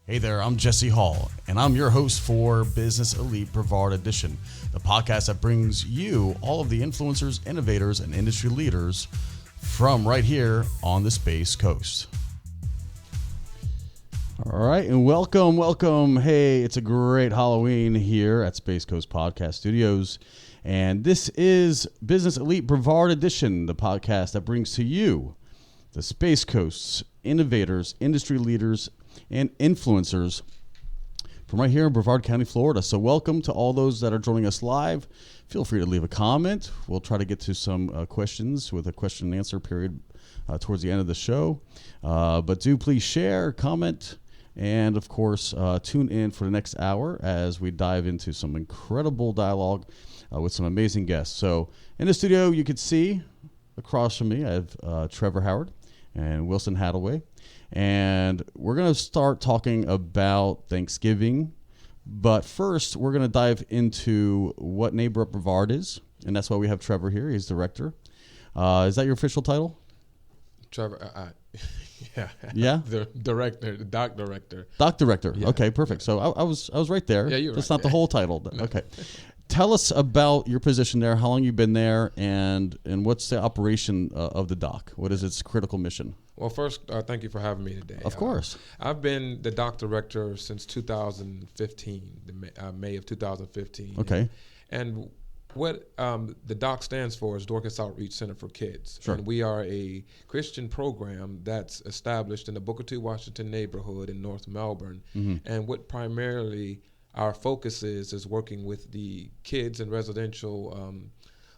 Hey there, I'm Jesse Hall, and I'm your host for Business Elite Brevard Edition, the podcast that brings you all of the influencers, innovators, and industry leaders from right here on the Space Coast. All right, and welcome. Hey, it's a great Halloween here at Space Coast Podcast Studios, and this is Business Elite Brevard Edition, the podcast that brings to you the Space Coast's innovators, industry leaders, and influencers from right here in Brevard County, Florida. So welcome to all those that are joining us live. Feel free to leave a comment. We'll try to get to some questions with a question and answer period towards the end of the show. But do please share, comment, and of course, tune in for the next hour as we dive into some incredible dialogue with some amazing guests. So in the studio, you can see across from me, I have Trevor Howard and Wilson Hattaway. And we're going to start talking about Thanksgiving. But first, we're going to dive into what Neighbor Up Brevard is. And that's why we have Trevor here. He's director. Is that your official title? Trevor, yeah. Yeah? The director, the doc director. Doc director. Yeah. Okay, perfect. So I was right there. Yeah, you're right. That's not the whole title. No. Okay. Tell us about your position there, how long you've been there, and what's the operation of the dock? What is its critical mission? Well, first, thank you for having me today. Of course. I've been the doc director since 2015, May of 2015. Okay. And what the doc stands for is Dorcas Outreach Center for Kids. Sure. And we are a Christian program that's established in the Booker T. Washington neighborhood in North Melbourne. Mm-hmm. And what primarily our focus is working with the kids and residential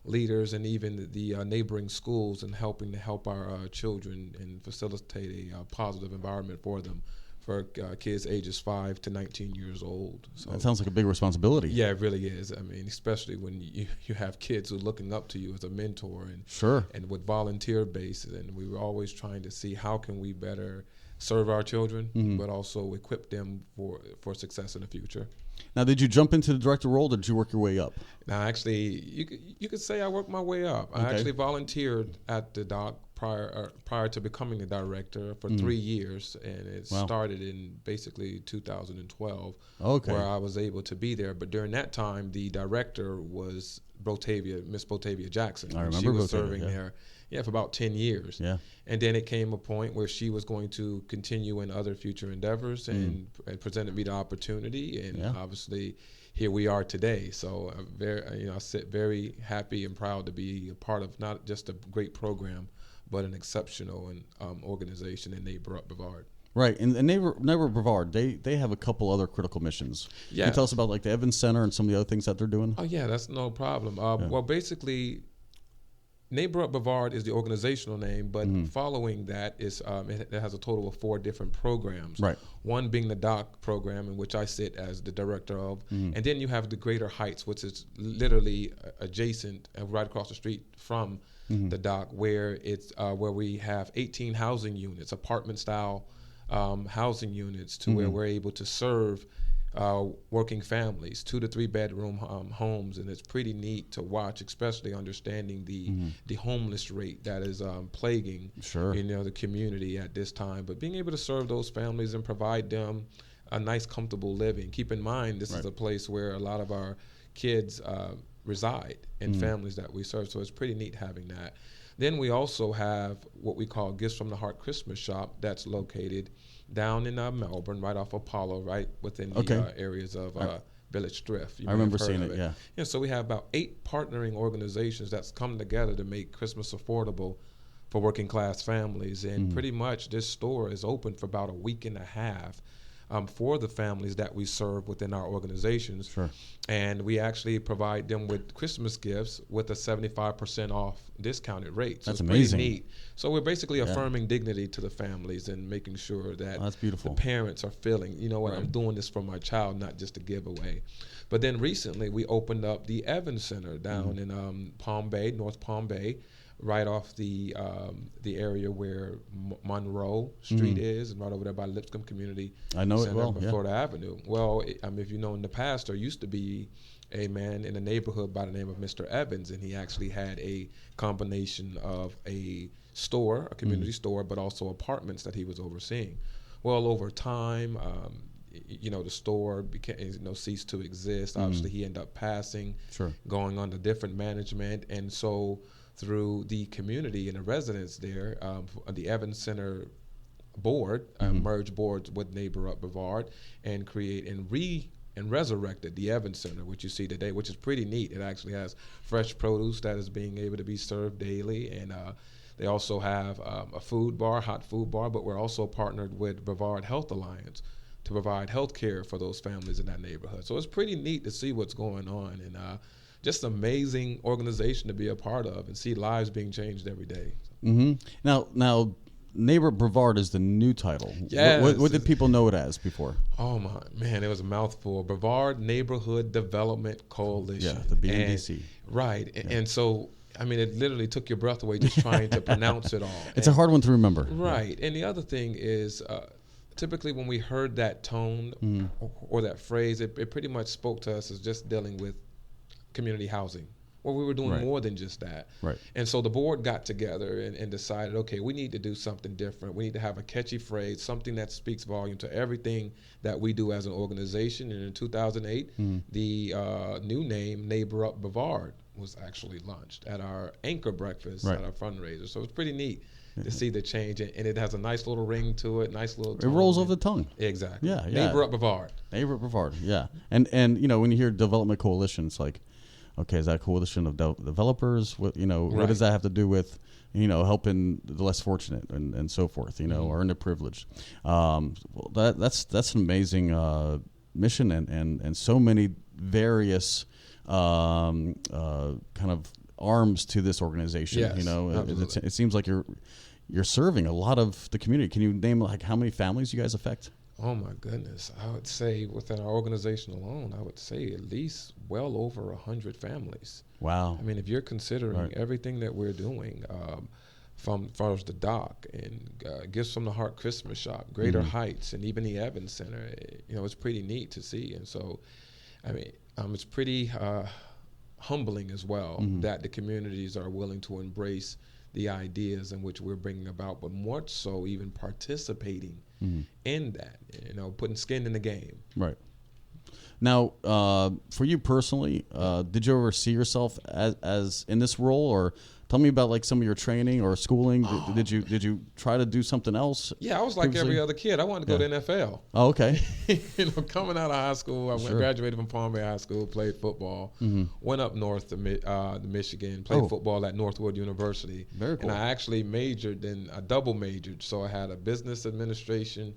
leaders and even the neighboring schools and helping to help our children and facilitate a positive environment for them, for kids ages 5 to 19 years old. So that sounds like a big responsibility. Yeah, it really is. I mean, especially when you have kids who are looking up to you as a mentor and Sure. And with volunteer bases, and we were always trying to see how can we better serve our children, mm-hmm. but also equip them for success in the future. Now, did you jump into the director role, or did you work your way up? Now, actually, you could say I worked my way up. Okay. I actually volunteered at the dock prior to becoming the director for 3 years, and it started in basically 2012, where I was able to be there. But during that time, the director was Miss Botavia Jackson. I remember she was Botavia, serving there. Yeah, for about 10 years. Yeah. And then it came a point where she was going to continue in other future endeavors and presented me the opportunity. And obviously, here we are today. So I sit very happy and proud to be a part of not just a great program, but an exceptional organization in Neighbor Up Brevard. Right, and Neighbor Brevard, they have a couple other critical missions. Yeah. Can you tell us about like the Evans Center and some of the other things that they're doing? Oh yeah, that's no problem. Well, basically, Neighbor Up Brevard is the organizational name, but following that is it has a total of 4 different programs. Right. One being the DOC program, in which I sit as the director of, and then you have the Greater Heights, which is literally adjacent, right across the street from the DOC, where it's where we have 18 housing units, apartment-style housing units, to where we're able to serve working families, 2 to 3 bedroom homes, and it's pretty neat to watch, especially understanding the homeless rate that is plaguing the community at this time. But being able to serve those families and provide them a nice, comfortable living. Keep in mind, this is a place where a lot of our kids reside and families that we serve, so it's pretty neat having that. Then we also have what we call Gifts from the Heart Christmas Shop that's located down in Melbourne, right off Apollo, right within the areas of Village Drift. I remember seeing it, yeah. Yeah. So we have about 8 partnering organizations that's come together to make Christmas affordable for working class families. And pretty much this store is open for about a week and a half for the families that we serve within our organizations. Sure. And we actually provide them with Christmas gifts with a 75% off discounted rate. So that's it's amazing. Pretty neat. So we're basically affirming dignity to the families and making sure that that's beautiful. The parents are feeling, you know what, I'm doing this for my child, not just a giveaway. But then recently we opened up the Evans Center down in Palm Bay, North Palm Bay, right off the area where Monroe Street is, and right over there by Lipscomb Community Center, well, Florida Avenue. Well, if you know, in the past, there used to be a man in the neighborhood by the name of Mr. Evans, and he actually had a combination of a store, a community store, but also apartments that he was overseeing. Well, over time, the store ceased to exist. Obviously, he ended up passing, going on to different management, and so through the community and the residents there, the Evans Center board merged boards with Neighbor Up Brevard and resurrected the Evans Center, which you see today, which is pretty neat. It actually has fresh produce that is being able to be served daily, and they also have a food bar, hot food bar, but we're also partnered with Brevard Health Alliance to provide health care for those families in that neighborhood. So it's pretty neat to see what's going on, and just an amazing organization to be a part of and see lives being changed every day. Now, Neighbor Up Brevard is the new title. Yes. What did people know it as before? Oh my man, it was a mouthful. Brevard Neighborhood Development Coalition. Yeah, the BNDC. Right, and so I mean, it literally took your breath away just trying to pronounce it all. It's a hard one to remember. Right, and the other thing is, typically when we heard that tone or that phrase, it pretty much spoke to us as just dealing with community housing. Well, we were doing more than just that. Right. And so the board got together and decided, okay, we need to do something different. We need to have a catchy phrase, something that speaks volume to everything that we do as an organization. And in 2008, the new name, Neighbor Up Brevard, was actually launched at our anchor breakfast at our fundraiser. So it's pretty neat to see the change. And it has a nice little ring to it, nice little tone. It rolls off the tongue. Exactly. Yeah. Neighbor Up Brevard. Neighbor Up Brevard, yeah. And when you hear development coalition, it's like, okay, is that a coalition of developers? What does that have to do with, helping the less fortunate and so forth, or underprivileged? That's an amazing mission and so many various kind of arms to this organization. Yes, it seems like you're serving a lot of the community. Can you name like how many families you guys affect? Oh my goodness. I would say within our organization alone, I would say at least well over 100 families. Wow. I mean, if you're considering everything that we're doing, from far as the dock and Gifts from the Heart Christmas Shop, Greater Heights, and even the Evans Center, it's pretty neat to see. And so, I mean, it's pretty humbling as well that the communities are willing to embrace the ideas in which we're bringing about, but more so even participating in that, putting skin in the game. Right. Now, for you personally, did you ever see yourself as in this role, or tell me about like some of your training or schooling? Did you try to do something else? Yeah, I was like every other kid. I wanted to go to NFL. Oh, okay. Coming out of high school, I graduated from Palm Bay High School, played football, went up north to Michigan, played football at Northwood University. Very cool. And I actually double majored. So I had a business administration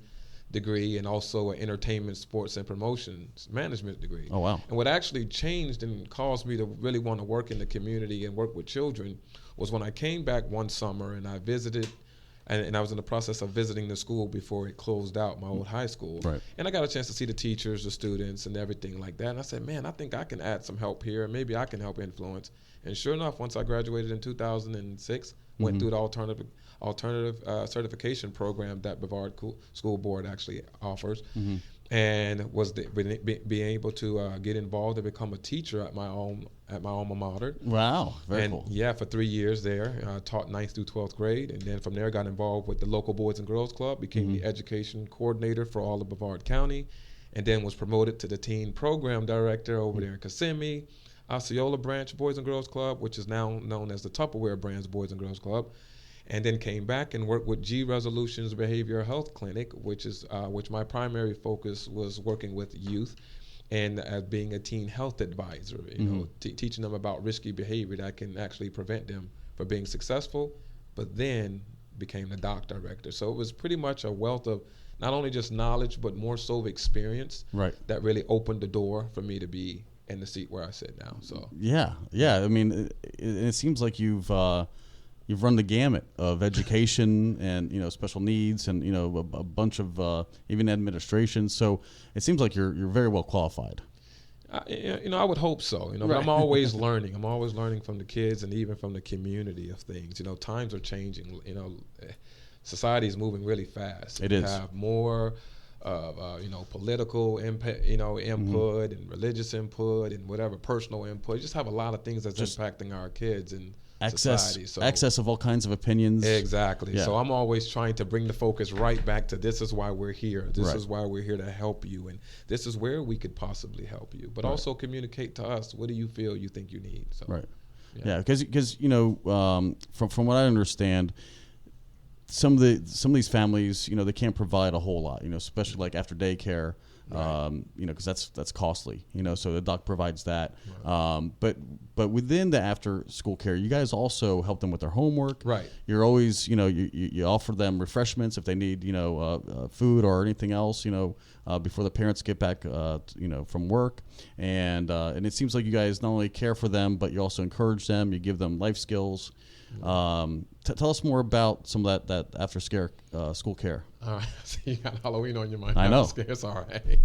degree and also an entertainment, sports, and promotions management degree. Oh, wow. And what actually changed and caused me to really want to work in the community and work with children was when I came back one summer and I visited, and I was in the process of visiting the school before it closed out, my old high school. Right. And I got a chance to see the teachers, the students, and everything like that. And I said, man, I think I can add some help here, and maybe I can help influence. And sure enough, once I graduated in 2006, went through the alternative certification program that Brevard School Board actually offers, and was being able to get involved and become a teacher at my alma mater. Wow, very cool. Yeah, for 3 years there, taught 9th through 12th grade, and then from there got involved with the local Boys and Girls Club, became the education coordinator for all of Brevard County, and then was promoted to the teen program director over there in Kissimmee, Osceola Branch Boys and Girls Club, which is now known as the Tupperware Branch Boys and Girls Club, and then came back and worked with G Resolutions Behavioral Health Clinic, which my primary focus was working with youth and as being a teen health advisor, teaching them about risky behavior that can actually prevent them from being successful, but then became the doc director. So it was pretty much a wealth of not only just knowledge, but more so experience that really opened the door for me to be in the seat where I sit now. So yeah. I mean, it seems like you've run the gamut of education and special needs and a bunch of even administration. So it seems like you're very well qualified. I would hope so. But I'm always learning. I'm always learning from the kids and even from the community of things. Times are changing. Society is moving really fast. It is. Have more political input and religious input and whatever personal input. You just have a lot of things that's impacting our kids, and society. So excess of all kinds of opinions. exactly. Yeah. So I'm always trying to bring the focus right back to this is why we're here. This Right. is why we're here to help you, and this is where we could possibly help you. But Right. also communicate to us, what do you feel you think you need? So Right. Yeah. Yeah, because from what I understand, some of these families, they can't provide a whole lot, especially like after daycare, Right. because that's costly, so the doc provides that. Right. But within the after school care, you guys also help them with their homework. Right. You're always, you offer them refreshments if they need, food or anything else, before the parents get back, from work. And it seems like you guys not only care for them, but you also encourage them. You give them life skills. Tell us more about some of that after school care. All right, so you got Halloween on your mind. I know. It's all right.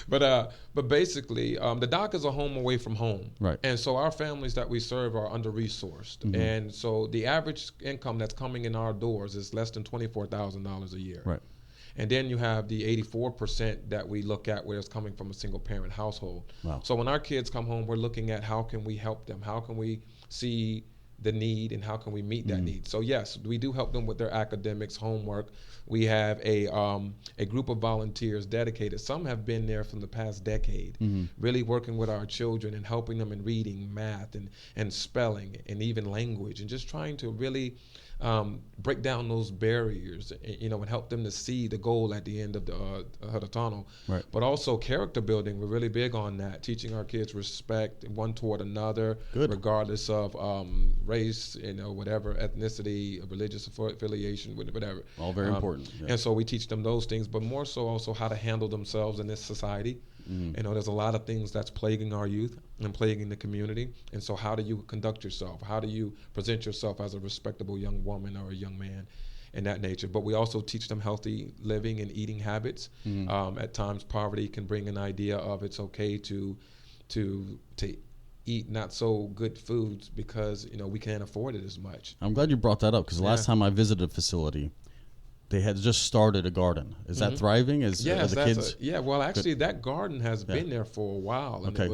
But basically, the doc is a home away from home. Right. And so our families that we serve are under-resourced. Mm-hmm. And so the average income that's coming in our doors is less than $24,000 a year. Right. And then you have the 84% that we look at where it's coming from a single parent household. Wow. So when our kids come home, we're looking at how can we help them? How can we see the need and how can we meet that need? So yes, we do help them with their academics, homework. We have a group of volunteers dedicated. Some have been there from the past decade, really working with our children and helping them in reading, math, and spelling, and even language, and just trying to really break down those barriers, and help them to see the goal at the end of the tunnel. Right. But also character building, we're really big on that, teaching our kids respect one toward another, Good. regardless of race, whatever ethnicity, religious affiliation, whatever. All very important. Yeah. And so we teach them those things, but more so also how to handle themselves in this society. There's a lot of things that's plaguing our youth and plaguing the community. And so how do you conduct yourself? How do you present yourself as a respectable young woman or a young man in that nature? But we also teach them healthy living and eating habits. At times, poverty can bring an idea of it's okay to eat not so good foods because, we can't afford it as much. I'm glad you brought that up because the last time I visited a facility, they had just started a garden. Is that thriving? Are the kids? Well, actually, that garden has been there for a while, and Okay.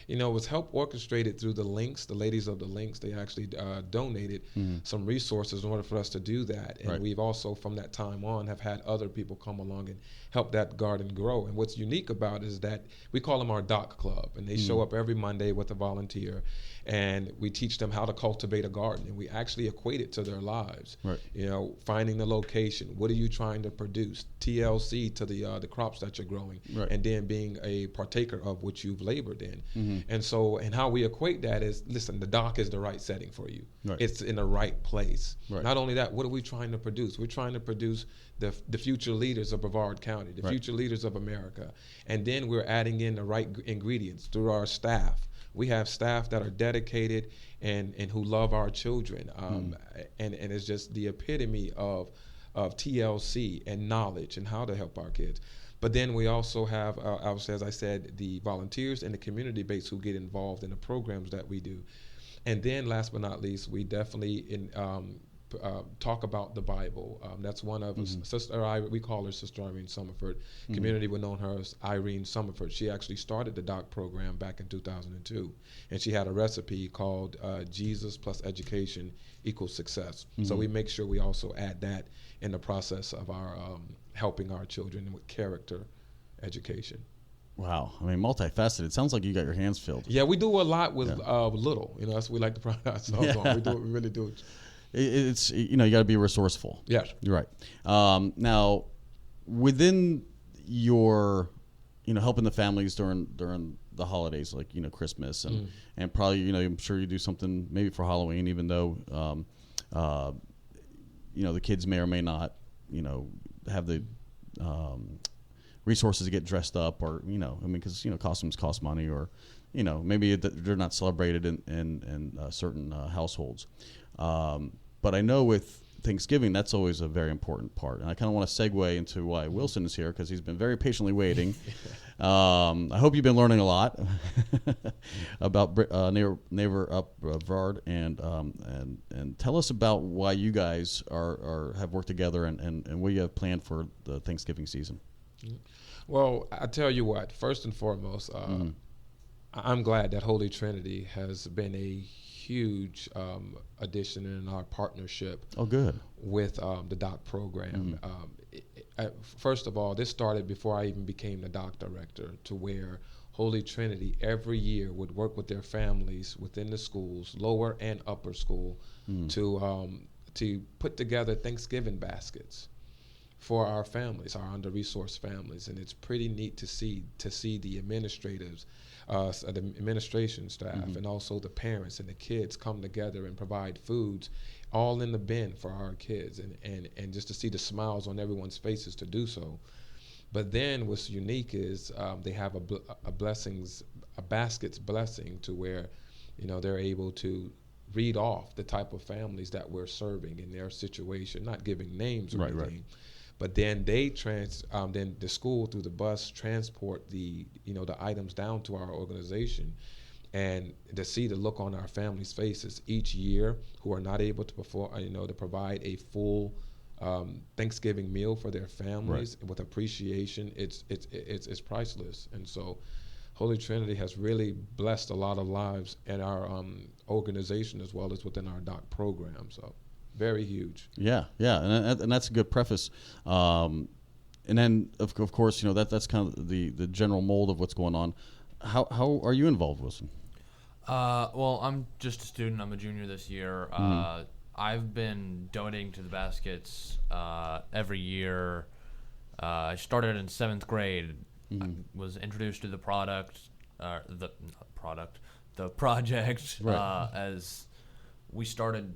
it was help orchestrated through the Links, the ladies of the Links. They actually donated some resources in order for us to do that, and Right. we've also, from that time on, have had other people come along and help that garden grow. And what's unique about it is that we call them our Doc Club, and they show up every Monday with a volunteer, and we teach them how to cultivate a garden, and we actually equate it to their lives. Right. Finding the location. What are you trying to produce? TLC to the crops that you're growing, Right. and then being a partaker of what you've labored in. And how we equate that is, listen, the dock is the right setting for you. Right. It's in the right place. Right. Not only that, what are we trying to produce? We're trying to produce the future leaders of Brevard County, the Right. future leaders of America. And then we're adding in the right ingredients through our staff. We have staff that are dedicated and who love our children. And it's just the epitome of TLC and knowledge and how to help our kids. But then we also have, as I said, the volunteers and the community base who get involved in the programs that we do. And then last but not least, we definitely talk about the Bible. That's one of Sister we call her Sister Irene Summerford. Community would know her as Irene Summerford. She actually started the doc program back in 2002, and she had a recipe called Jesus plus education equals success. So we make sure we also add that in the process of our helping our children with character education. Wow. I mean, multifaceted. It sounds like you got your hands filled. Yeah, we do a lot with little. That's what we like to pride ourselves on. We really do. It's you got to be resourceful. Yes. You're right. Now, within your, helping the families during the holidays, like Christmas and probably I'm sure you do something maybe for Halloween, even though the kids may or may not have the resources to get dressed up, or because costumes cost money, or maybe they're not celebrated in certain households. But I know with Thanksgiving, that's always a very important part. And I kind of want to segue into why Wilson is here, because he's been very patiently waiting. I hope you've been learning a lot about Neighbor Up Brevard, and tell us about why you guys have worked together and what you have planned for the Thanksgiving season. Well, I tell you what, first and foremost, I'm glad that Holy Trinity has been a huge addition in our partnership. Oh, good. With the doc program. First of all, this started before I even became the doc director, to where Holy Trinity every year would work with their families within the schools, lower and upper school, to put together Thanksgiving baskets for our families, our under-resourced families. And it's pretty neat to see the administrators, the administration staff, and also the parents and the kids come together and provide foods all in the bin for our kids, and just to see the smiles on everyone's faces to do so. But then what's unique is they have a baskets blessing, to where, you know, they're able to read off the type of families that we're serving in their situation, not giving names or anything. Right. But then then the school through the bus transport the items down to our organization, and to see the look on our families' faces each year who are not able to to provide a full Thanksgiving meal for their families with appreciation, it's priceless. And so Holy Trinity has really blessed a lot of lives in our organization as well as within our doc program. So very huge. Yeah, and that's a good preface. And then of course, that's kind of the general mold of what's going on. How are you involved, Wilson? Well, I'm just a student. I'm a junior this year. I've been donating to the baskets every year. I started in 7th grade. I was introduced to the project as we started.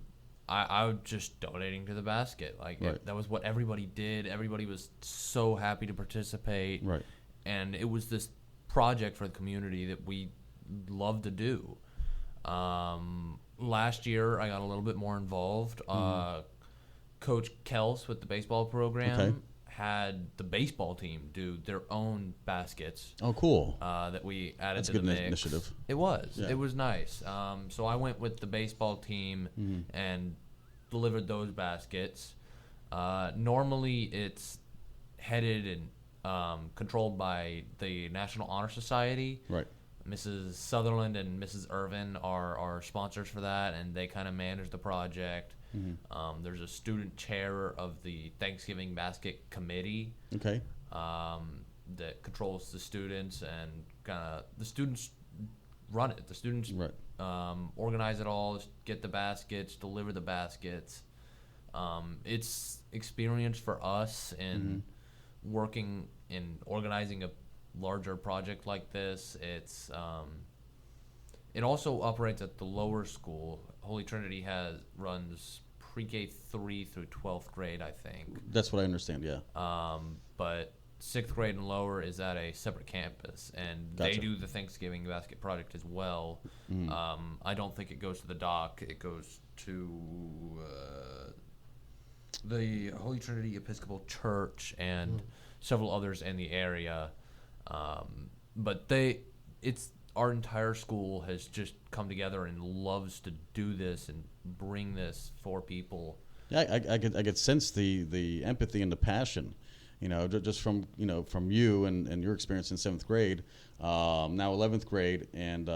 I was just donating to the basket. That was what everybody did. Everybody was so happy to participate. Right. And it was this project for the community that we love to do. Last year, I got a little bit more involved. Coach Kels with the baseball program had the baseball team do their own baskets. Oh, cool. That we added That's to the mix. That's a good initiative. It was. Yeah. It was nice. So I went with the baseball team and delivered those baskets. Normally, it's headed and controlled by the National Honor Society. Right. Mrs. Sutherland and Mrs. Irvin are sponsors for that, and they kind of manage the project. There's a student chair of the Thanksgiving Basket Committee. Okay. That controls the students, and kind of the students run it. The students organize it all, get the baskets, deliver the baskets. It's experience for us in working in organizing a larger project like this. It's it also operates at the lower school. Holy Trinity runs pre-K 3 through 12th grade, I think. That's what I understand. Yeah. But 6th grade and lower is at a separate campus, and they do the Thanksgiving basket project as well. I don't think it goes to the dock. It goes to the Holy Trinity Episcopal Church and several others in the area. But our entire school has just come together and loves to do this and bring this for people. Yeah, I could sense the empathy and the passion, just from you and your experience in 7th grade, now 11th grade, and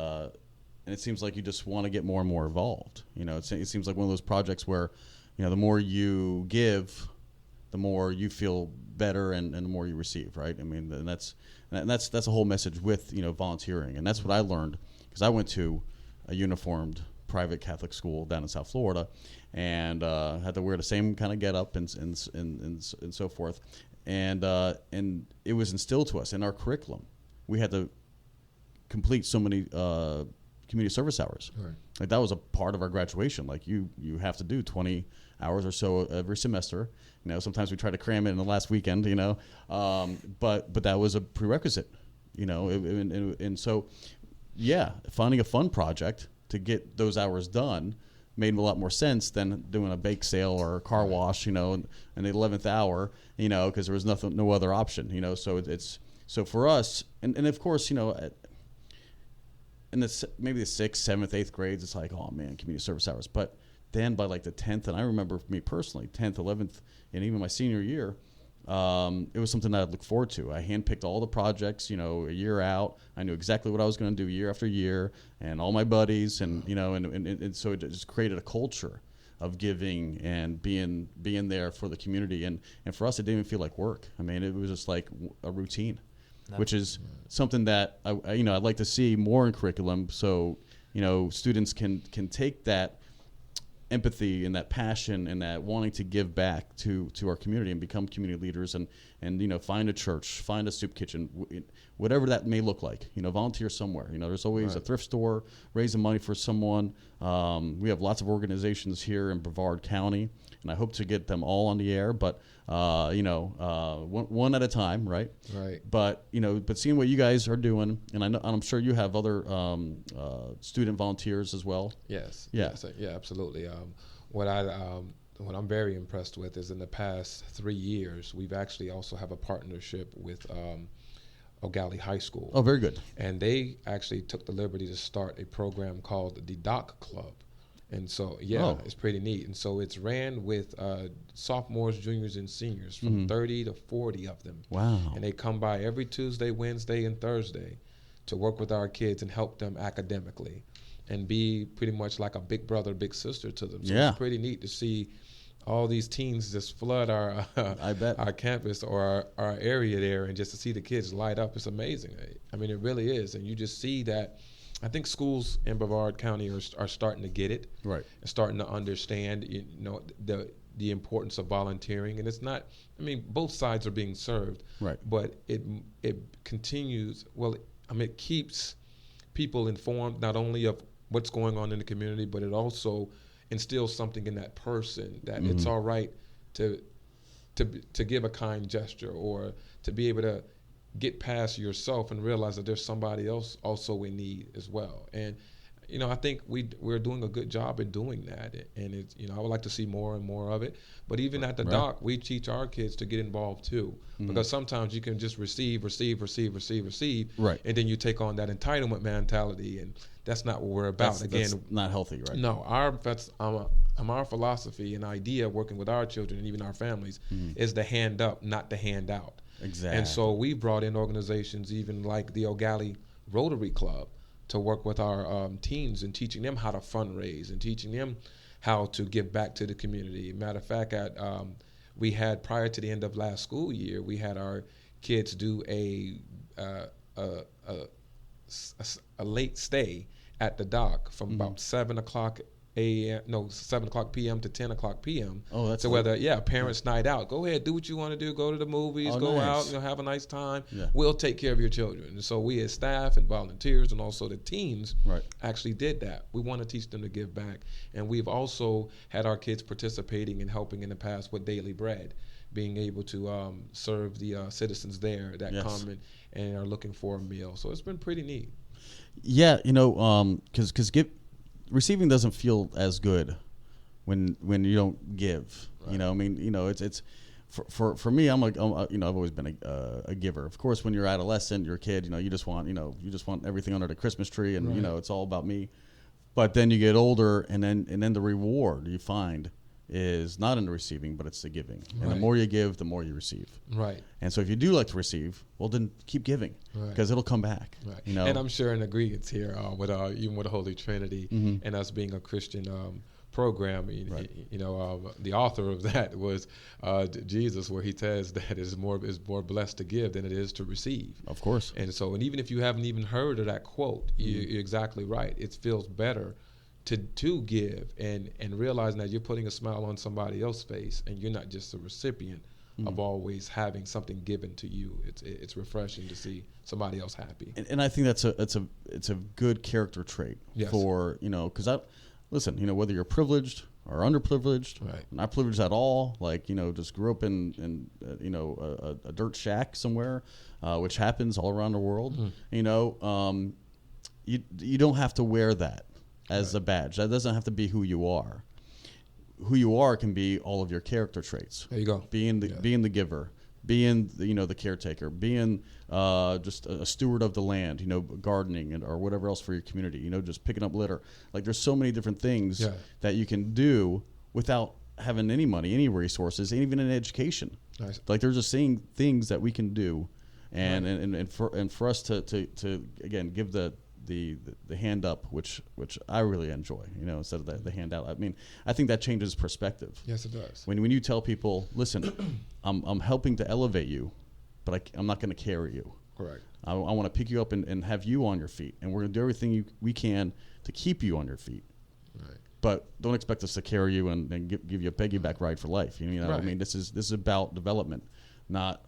it seems like you just want to get more and more involved. It seems like one of those projects where, the more you give, the more you feel better, and the more you receive, right? I mean, and that's the whole message with volunteering, and that's what I learned, because I went to a uniformed private Catholic school down in South Florida, and had to wear the same kind of getup and so forth, and it was instilled to us in our curriculum. We had to complete so many community service hours. Right. Like that was a part of our graduation. Like you have to do 20 hours or so every semester. Sometimes we try to cram it in the last weekend. But that was a prerequisite. And so, yeah, finding a fun project to get those hours done made a lot more sense than doing a bake sale or a car wash. In the 11th hour. Because there was no other option. So for us, and of course, in maybe the 6th, 7th, 8th grades, it's like, oh man, community service hours. But then by like the 10th, and I remember for me personally, 10th, 11th, and even my senior year, it was something that I'd look forward to. I handpicked all the projects, a year out. I knew exactly what I was going to do year after year, and all my buddies, and and so it just created a culture of giving and being there for the community, and for us, it didn't even feel like work. I mean, it was just like a routine, which is something that I'd like to see more in curriculum, so students can take that empathy and that passion and that wanting to give back to our community and become community leaders, and find a church, find a soup kitchen, whatever that may look like. Volunteer somewhere. There's always a thrift store, raising money for someone. We have lots of organizations here in Brevard County, and I hope to get them all on the air, but one at a time, right? Right. But but seeing what you guys are doing, and I'm sure you have other student volunteers as well. Yes. Yeah. Yes, yeah, absolutely. What I'm very impressed with is in the past 3 years, we've actually also have a partnership with O'Galley High School. Oh, very good. And they actually took the liberty to start a program called the Doc Club. And so, it's pretty neat. And so it's ran with sophomores, juniors, and seniors, from 30 to 40 of them. Wow. And they come by every Tuesday, Wednesday, and Thursday to work with our kids and help them academically and be pretty much like a big brother, big sister to them. So it's pretty neat to see all these teens just flood our I bet. our campus or our area there, and just to see the kids light up, it's amazing. I mean, it really is. And you just see that. I think schools in Brevard County are starting to get it, Right. and starting to understand, the importance of volunteering. And it's not. I mean, both sides are being served, Right. But it continues. Well, it keeps people informed not only of what's going on in the community, but it also instills something in that person that it's all right to give a kind gesture, or to be able to get past yourself and realize that there's somebody else also in need as well. And I think we're doing a good job in doing that, and it's I would like to see more and more of it. But even at the dock, we teach our kids to get involved too, because sometimes you can just receive, right, and then you take on that entitlement mentality, and that's not what we're about. That's not healthy, right? No, our philosophy and idea working with our children and even our families is to hand up, not to hand out. Exactly. And so we brought in organizations even like the O'Galley Rotary Club to work with our teens and teaching them how to fundraise and teaching them how to give back to the community. Matter of fact, we had, prior to the end of last school year, we had our kids do a late stay at the dock from about 7 o'clock p.m. to 10 o'clock p.m. Oh, that's so whether parents' night out. Go ahead, do what you want to do. Go to the movies, go nice. out, have a nice time. Yeah. We'll take care of your children. And so we as staff and volunteers and also the teens actually did that. We want to teach them to give back. And we've also had our kids participating and helping in the past with Daily Bread, being able to serve the citizens there that come and are looking for a meal. So it's been pretty neat. Yeah, because receiving doesn't feel as good when you don't give. Right. It's for me. I've always been a giver. Of course, when you're adolescent, you're a kid. You just want everything under the Christmas tree, and it's all about me. But then you get older, and then the reward you find is not in the receiving, but it's the giving. And the more you give, the more you receive. Right. And so if you do like to receive, well, then keep giving, because it'll come back. Right. And I'm sure in agreement here with even with the Holy Trinity and us being a Christian program. The author of that was Jesus, where he says that it's more blessed to give than it is to receive. Of course. And so, and even if you haven't even heard of that quote, you're exactly right. It feels better to give and realizing that you're putting a smile on somebody else's face, and you're not just a recipient of always having something given to you. It's refreshing to see somebody else happy. And I think it's a good character trait for because listen, whether you're privileged or underprivileged, not privileged at all, just grew up in a dirt shack somewhere, which happens all around the world. You don't have to wear that as a badge. That doesn't have to be who you are. Who you are can be all of your character traits. There you go. Being the giver, being the caretaker, being just a steward of the land, gardening or whatever else for your community, just picking up litter. Like there's so many different things that you can do without having any money, any resources, even in education. Nice. Like they're just seeing things that we can do, and for us to again give the hand up, which I really enjoy, instead of the handout. I mean, I think that changes perspective. Yes, it does. When you tell people, listen, I'm helping to elevate you, but I'm not going to carry you. Correct. I want to pick you up and have you on your feet, and we're going to do everything we can to keep you on your feet. Right. But don't expect us to carry you and give you a piggyback ride for life. Right. I mean, this is about development, not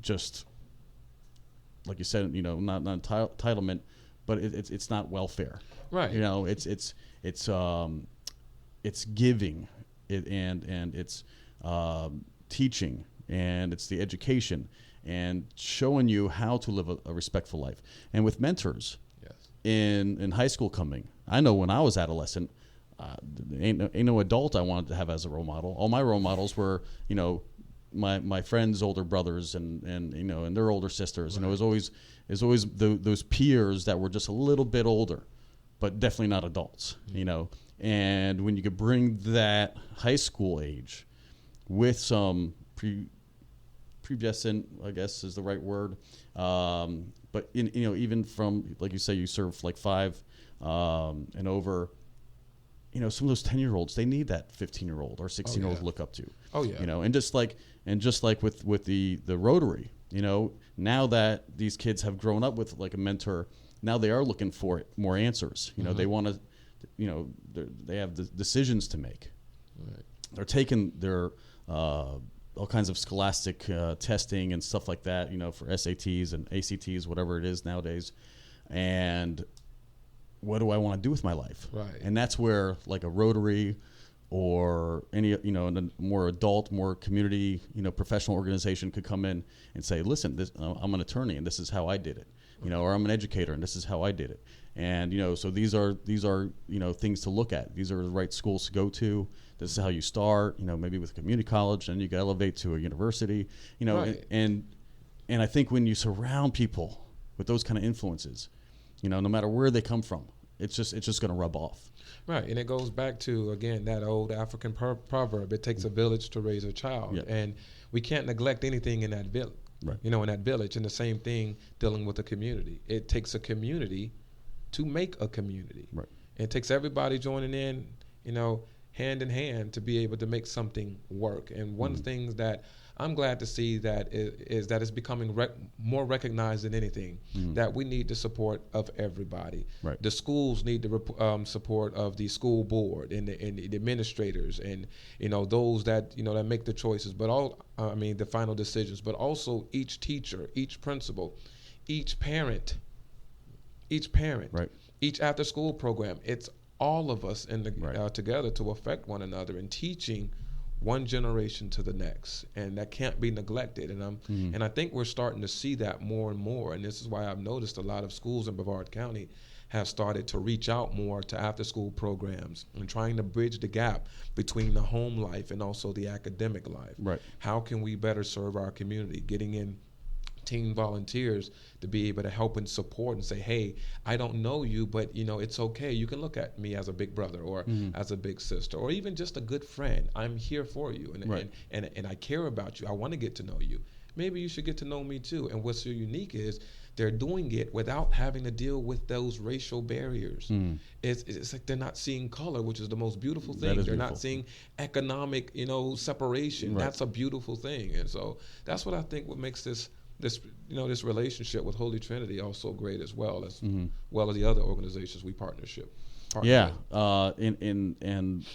just, like you said, not entitlement, but it's not welfare. Right. It's giving, and it's teaching, and it's the education and showing you how to live a respectful life. And with mentors, yes, in high school coming, I know when I was adolescent, ain't no adult I wanted to have as a role model. All my role models were, my friends' older brothers and their older sisters. Right. And it was always those peers that were just a little bit older, but definitely not adults. Mm-hmm. And when you could bring that high school age with some pubescent, I guess is the right word, but even from, like you say, you serve like 5 and over. Some of those 10-year-olds, they need that 15-year-old or 16-year-old to look up to. Oh yeah. And just like with the Rotary, now that these kids have grown up with like a mentor, now they are looking for more answers. They want to, they have the decisions to make. Right. They're taking their all kinds of scholastic testing and stuff like that, for SATs and ACTs, whatever it is nowadays, and what do I want to do with my life? Right. And that's where like a Rotary or any, a more adult, more community, professional organization could come in and say, listen, I'm an attorney and this is how I did it, or I'm an educator and this is how I did it. And, so these are, things to look at. These are the right schools to go to. This is how you start, maybe with community college, and you can elevate to a university, right. and I think when you surround people with those kind of influences, no matter where they come from, it's just going to rub off. Right, and it goes back to, again, that old African proverb, it takes a village to raise a child. Yeah. And we can't neglect anything in that village, right. In that village. And the same thing dealing with the community. It takes a community to make a community. Right. And it takes everybody joining in, hand in hand to be able to make something work. And one of the things that I'm glad to see that is that it's becoming more recognized than anything, that we need the support of everybody. Right. The schools need the support of the school board and the administrators and those that that make the choices, but the final decisions. But also each teacher, each principal, each parent, right. each after-school program. It's all of us right. Together to affect one another and teaching one generation to the next, and that can't be neglected. And I think we're starting to see that more and more. And this is why I've noticed a lot of schools in Brevard County have started to reach out more to after-school programs and trying to bridge the gap between the home life and also the academic life. Right. How can we better serve our community? Getting in teen volunteers to be able to help and support and say, hey, I don't know you, but it's okay. You can look at me as a big brother or as a big sister or even just a good friend. I'm here for you and right. and I care about you. I want to get to know you. Maybe you should get to know me too. And what's so unique is they're doing it without having to deal with those racial barriers. It's like they're not seeing color, which is the most beautiful thing. They're not seeing economic, separation. Right. That's a beautiful thing. And so that's what I think what makes this relationship with Holy Trinity also great as well as the other organizations we partner yeah with. And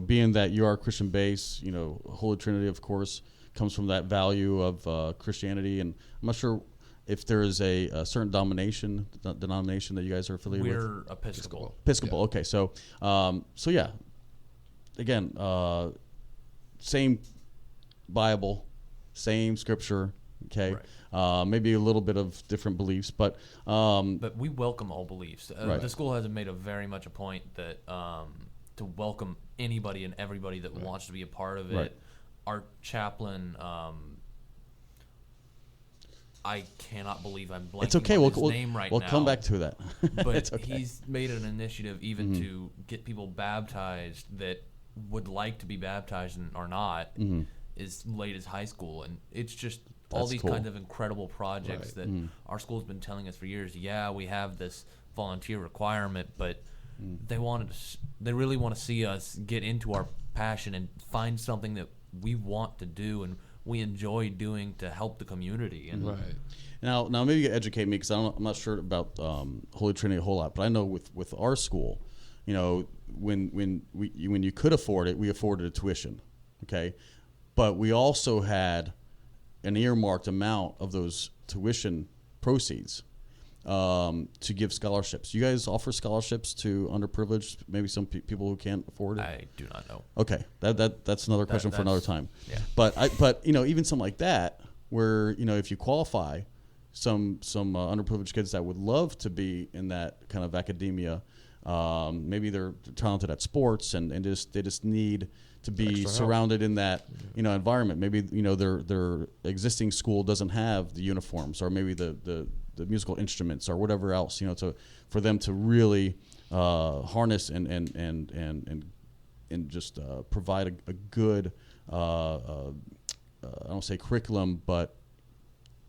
being that you are Christian based, Holy Trinity of course comes from that value of Christianity, and I'm not sure if there is a certain denomination that you guys are affiliated with. We're Episcopal. Yeah. Okay, so yeah, again, same Bible, same scripture. Okay, right. Maybe a little bit of different beliefs, but we welcome all beliefs. Right. The school has made very much a point that to welcome anybody and everybody that right. wants to be a part of it. Right. Our chaplain, I cannot believe I'm blanking it's okay. on his name right now. We'll come back to that. But it's okay. He's made an initiative even to get people baptized that would like to be baptized and are not as late as high school. And it's just all these kinds of incredible projects that our school's been telling us for years. Yeah, we have this volunteer requirement, but they really want to see us get into our passion and find something that we want to do and we enjoy doing to help the community. And now maybe you can educate me, because I'm not sure about Holy Trinity a whole lot, but I know with our school, you know, when you could afford it, we afforded a tuition, okay, but we also had an earmarked amount of those tuition proceeds to give scholarships. You guys offer scholarships to underprivileged, maybe some people who can't afford it? I do not know. Okay, that's another question for another time. Yeah. But you know, even something like that, where, you know, if you qualify, some underprivileged kids that would love to be in that kind of academia, maybe they're talented at sports and they just need to be surrounded in that, you know, environment. Maybe, you know, their existing school doesn't have the uniforms, or maybe the musical instruments or whatever else, you know, for them to really harness and just provide a good I don't say curriculum, but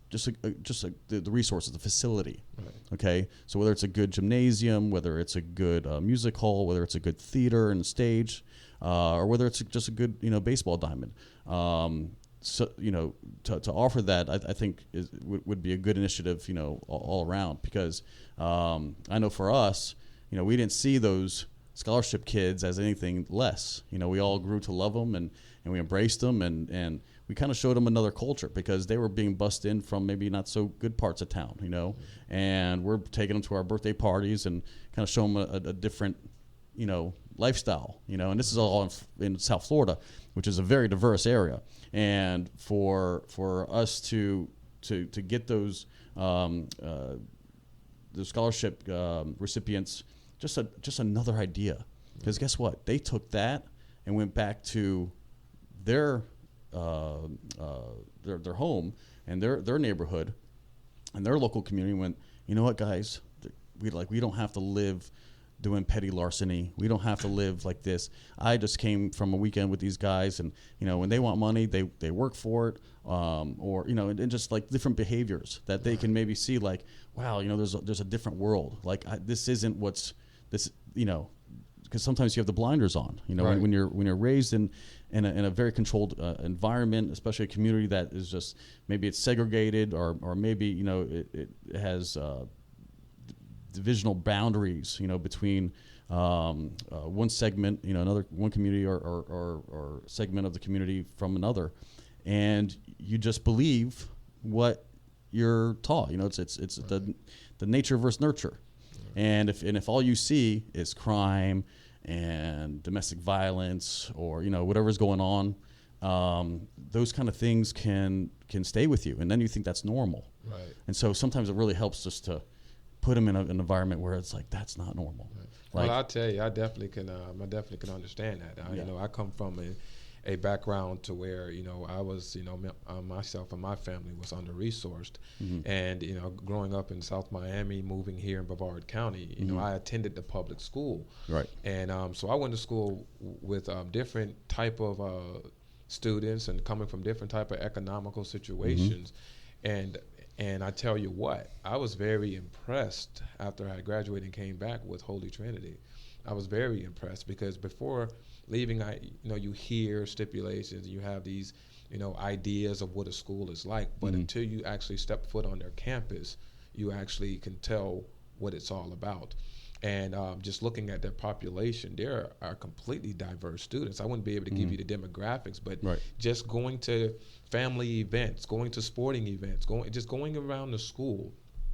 just the resources, the facility. Right. Okay, so whether it's a good gymnasium, whether it's a good music hall, whether it's a good theater and stage, or whether it's just a good, you know, baseball diamond. So, you know, to offer that, I think would be a good initiative, you know, all around, because I know for us, you know, we didn't see those scholarship kids as anything less. You know, we all grew to love them and we embraced them, and we kind of showed them another culture, because they were being bussed in from maybe not so good parts of town, you know, and we're taking them to our birthday parties and kind of show them a different, you know, lifestyle, you know, and this is all in South Florida, which is a very diverse area. And for us to get those the scholarship recipients, just another idea, because guess what? They took that and went back to their home and their neighborhood and their local community. And went, you know what, guys, we don't have to live doing petty larceny. We don't have to live like this. I just came from a weekend with these guys, and, you know, when they want money, they work for it, or, you know, and just like different behaviors that they can maybe see, like, wow, you know, there's a different world. Like, this isn't what's this, you know, because sometimes you have the blinders on, you know, right. when you're raised in a very controlled environment, especially a community that is just, maybe it's segregated, or maybe, you know, it has divisional boundaries, you know, between one segment, you know, one community or segment of the community from another, and you just believe what you're taught. You know, it's the nature versus nurture, and if all you see is crime and domestic violence, or, you know, whatever's going on, those kind of things can stay with you, and then you think that's normal. Right. And so sometimes it really helps just to put them in an environment where it's like, that's not normal. Right. Like, well, I'll tell you, I definitely can understand that. You know, I come from a background to where, you know, I was, you know, myself and my family was under-resourced. Mm-hmm. And, you know, growing up in South Miami, moving here in Brevard County, you know, I attended the public school. Right. And so I went to school with different type of students, and coming from different type of economical situations. Mm-hmm. And I tell you what, I was very impressed after I graduated and came back with Holy Trinity. I was very impressed, because before leaving, you hear stipulations, you have these, you know, ideas of what a school is like, but until you actually step foot on their campus, you actually can tell what it's all about. And just looking at their population, there are completely diverse students. I wouldn't be able to give you the demographics, but just going to family events, going to sporting events, going around the school.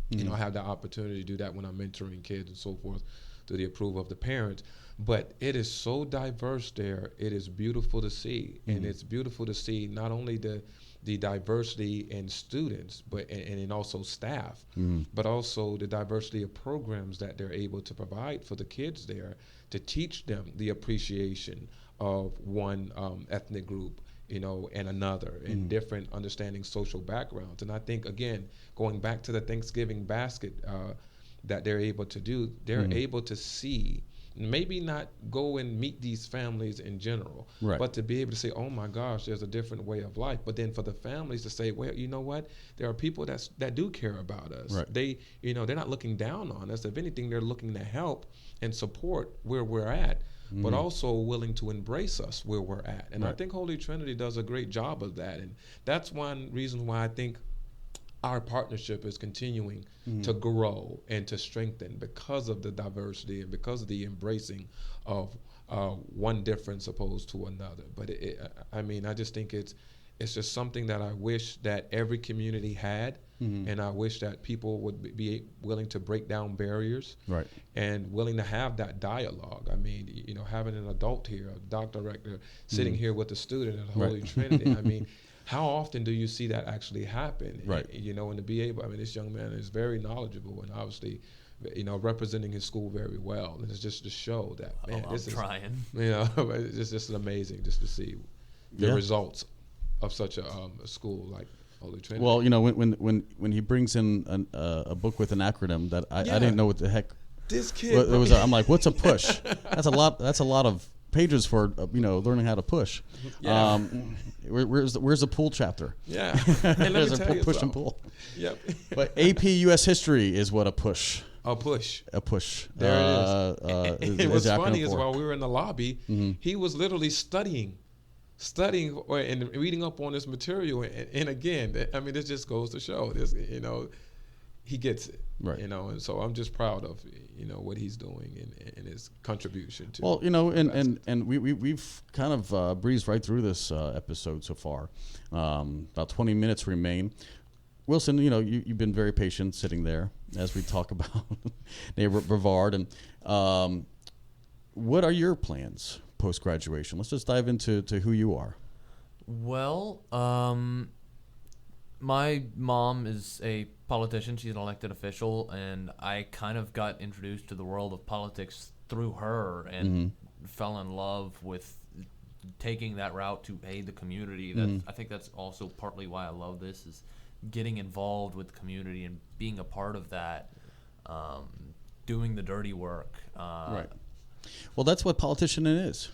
You know, I have the opportunity to do that when I'm mentoring kids and so forth, through the approval of the parents. But it is so diverse there. It is beautiful to see, and it's beautiful to see not only the diversity in students, but and also staff, but also the diversity of programs that they're able to provide for the kids there, to teach them the appreciation of one ethnic group, you know, and another, and different understanding social backgrounds. And I think, again, going back to the Thanksgiving basket that they're able to do, they're able to see maybe not go and meet these families in general, Right. but to be able to say, oh my gosh, there's a different way of life. But then for the families to say, well, you know what? There are people that do care about us. Right. They, they're not looking down on us. If anything, they're looking to help and support where we're at, but also willing to embrace us where we're at. And I think Holy Trinity does a great job of that. And that's one reason why I think our partnership is continuing to grow and to strengthen because of the diversity and because of the embracing of one difference opposed to another. But I just think it's just something that I wish that every community had, and I wish that people would be willing to break down barriers, Right. and willing to have that dialogue. I mean, having an adult here, a doc director sitting here with a student at Holy Trinity. I mean, how often do you see that actually happen? Right. And to be able, this young man is very knowledgeable and obviously, representing his school very well. And it's just to show that, man, I'm this trying. it's just amazing just to see the results of such a school like Holy Trinity. Well, when he brings in a book with an acronym that I didn't know what the heck this kid. it was. I'm like, what's a push? That's a lot of pages for learning how to push. Yeah. Where's the pool chapter? Yeah. And let me tell you push and something. pull. Yep. But AP US history is what a push. A push. A push. There it is. Is What's the acronym funny is for. while we were in the lobby, he was literally studying and reading up on this material. And again, this just goes to show this, he gets it. Right. And so I'm just proud of, what he's doing and his contribution to. Well, and we've kind of breezed right through this episode so far. About 20 minutes remain. Wilson, you've been very patient sitting there as we talk about Neighbor Up Brevard. And what are your plans post-graduation? Let's just dive into who you are. Well, my mom is a politician. She's an elected official, and I kind of got introduced to the world of politics through her and fell in love with taking that route to aid the community. I think that's also partly why I love this, is getting involved with the community and being a part of that, doing the dirty work. Right. Well, that's what politician is.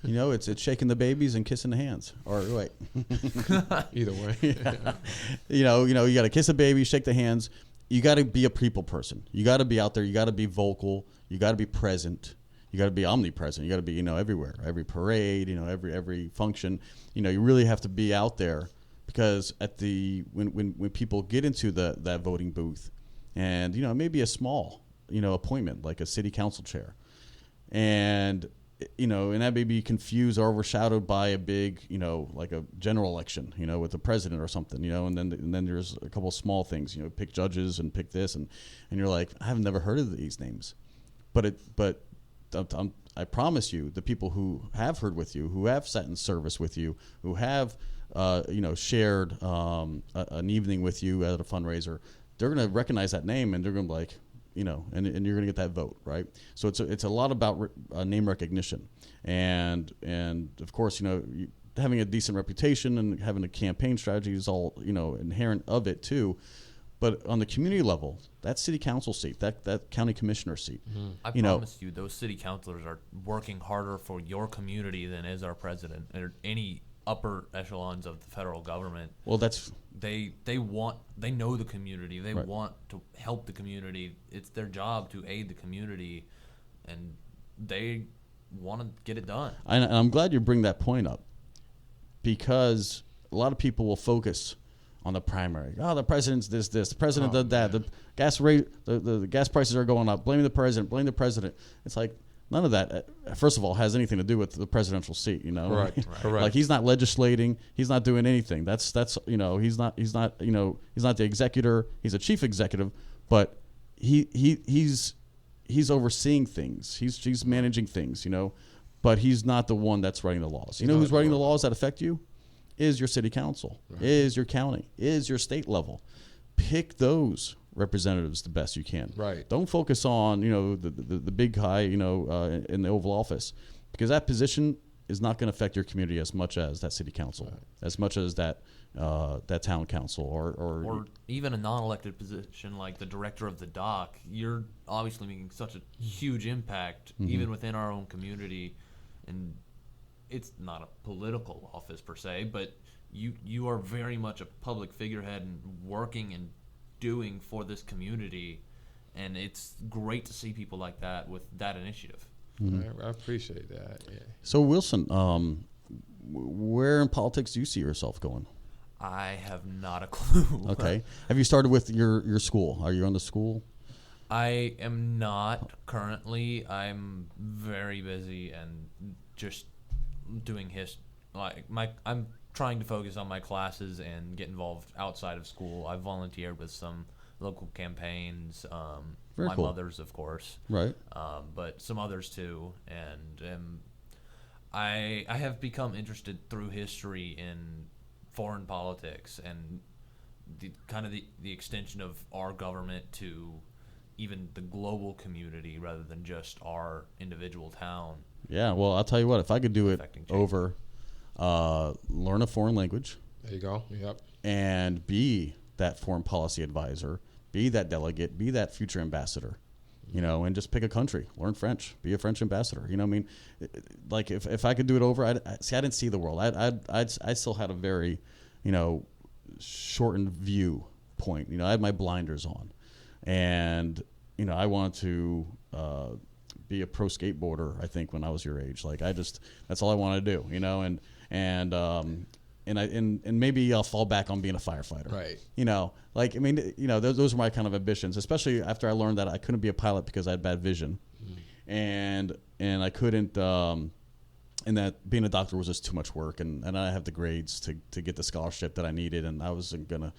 It's shaking the babies and kissing the hands. Or wait. Either way. Yeah. You got to kiss a baby, shake the hands. You got to be a people person. You got to be out there. You got to be vocal. You got to be present. You got to be omnipresent. You got to be, everywhere. Every parade, every function. You really have to be out there, because when people get into that voting booth, and maybe a small appointment like a city council chair, and and that may be confused or overshadowed by a big, like a general election, with the president or something, and then there's a couple of small things, pick judges and pick this, and you're like, I've never heard of these names, but I promise you, the people who have heard with you, who have sat in service with you, who have shared an evening with you at a fundraiser, they're going to recognize that name, and they're going to be like, and you're going to get that vote, right? So it's a lot about name recognition, and of course, having a decent reputation and having a campaign strategy is all inherent of it too. But on the community level, that city council seat, that county commissioner seat, I promise you, those city councilors are working harder for your community than is our president or any upper echelons of the federal government. Well, that's they know the community. They Right. want to help the community. It's their job to aid the community, and they want to get it done. And I'm glad you bring that point up, because a lot of people will focus on the primary. Oh, the president's this. The president did that. The gas rate, the gas prices are going up. Blame the president. It's like, none of that, first of all, has anything to do with the presidential seat. Correct. Like, he's not legislating. He's not doing anything. That's he's not the executor. He's a chief executive, but he's overseeing things. He's managing things. But he's not the one that's writing the laws. Who's writing the laws that affect you? Is your city council, is your county, is your state level. Pick those representatives the best you can. Right. Don't focus on the big guy in the Oval Office, because that position is not going to affect your community as much as that city council, as much as that town council, or even a non-elected position like the director of the dock. You're obviously making such a huge impact, even within our own community, and it's not a political office per se, but you are very much a public figurehead and working and doing for this community, and it's great to see people like that with that initiative. I appreciate that. Yeah. So Wilson, where in politics do you see yourself going? I have not a clue. Okay. Have you started with your school? Are you on the school? I am not currently. I'm very busy and just doing I'm trying to focus on my classes and get involved outside of school. I've volunteered with some local campaigns. Very my cool. mother's, of course, Right. but some others too. And I have become interested through history in foreign politics and the extension of our government to even the global community rather than just our individual town. Yeah. Well, I'll tell you what. If I could do it Affecting change. over, learn a foreign language. There you go. Yep. And be that foreign policy advisor, be that delegate, be that future ambassador, and just pick a country, learn French, be a French ambassador. I mean, like if I could do it over, I didn't see the world. I still had a very, shortened view point. I had my blinders on, and I wanted to be a pro skateboarder. I think when I was your age, that's all I wanted to do. And maybe I'll fall back on being a firefighter. Right. Those are my kind of ambitions, especially after I learned that I couldn't be a pilot because I had bad vision. And I couldn't, and that being a doctor was just too much work. And I have the grades to get the scholarship that I needed. And I wasn't going to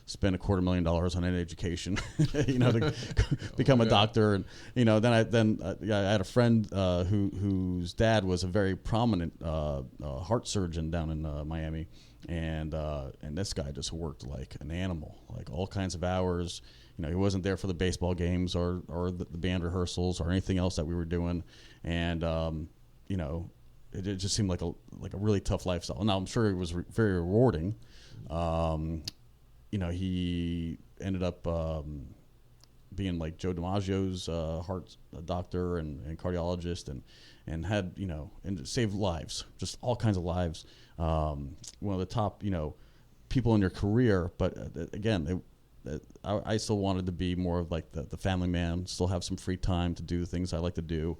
spend $250,000 on an education, to become a doctor. And, then I had a friend whose dad was a very prominent heart surgeon down in Miami. And this guy just worked like an animal, like all kinds of hours. He wasn't there for the baseball games or the band rehearsals or anything else that we were doing. And, it just seemed like a really tough lifestyle. Now, I'm sure it was very rewarding. He ended up being like Joe DiMaggio's heart doctor and cardiologist, and had and saved lives, just all kinds of lives. One of the top people in your career, but again, I still wanted to be more of like the family man, still have some free time to do the things I like to do,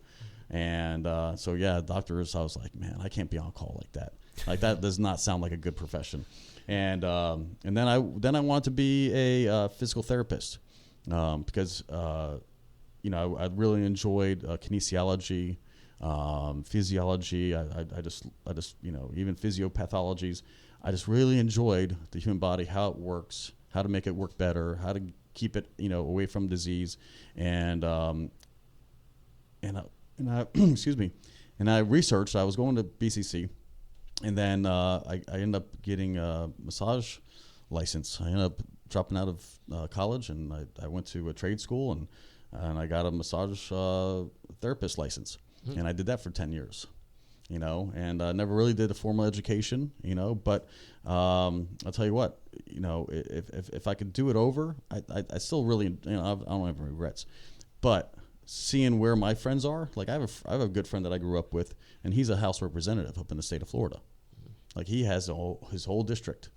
and so yeah, doctors. I was like, man, I can't be on call like that. Like that does not sound like a good profession. And then I wanted to be a physical therapist because I really enjoyed kinesiology, physiology. I just even physiopathologies. I just really enjoyed the human body, how it works, how to make it work better, how to keep it away from disease, and I excuse me, and I researched. I was going to BCC. And then I ended up getting a massage license. I ended up dropping out of college, and I went to a trade school, and I got a massage therapist license. And I did that for 10 years, and I never really did a formal education, but I'll tell you what, if I could do it over, I still really, I don't have any regrets. But seeing where my friends are, like I have a good friend that I grew up with, and he's a House representative up in the state of Florida. Like he has his whole district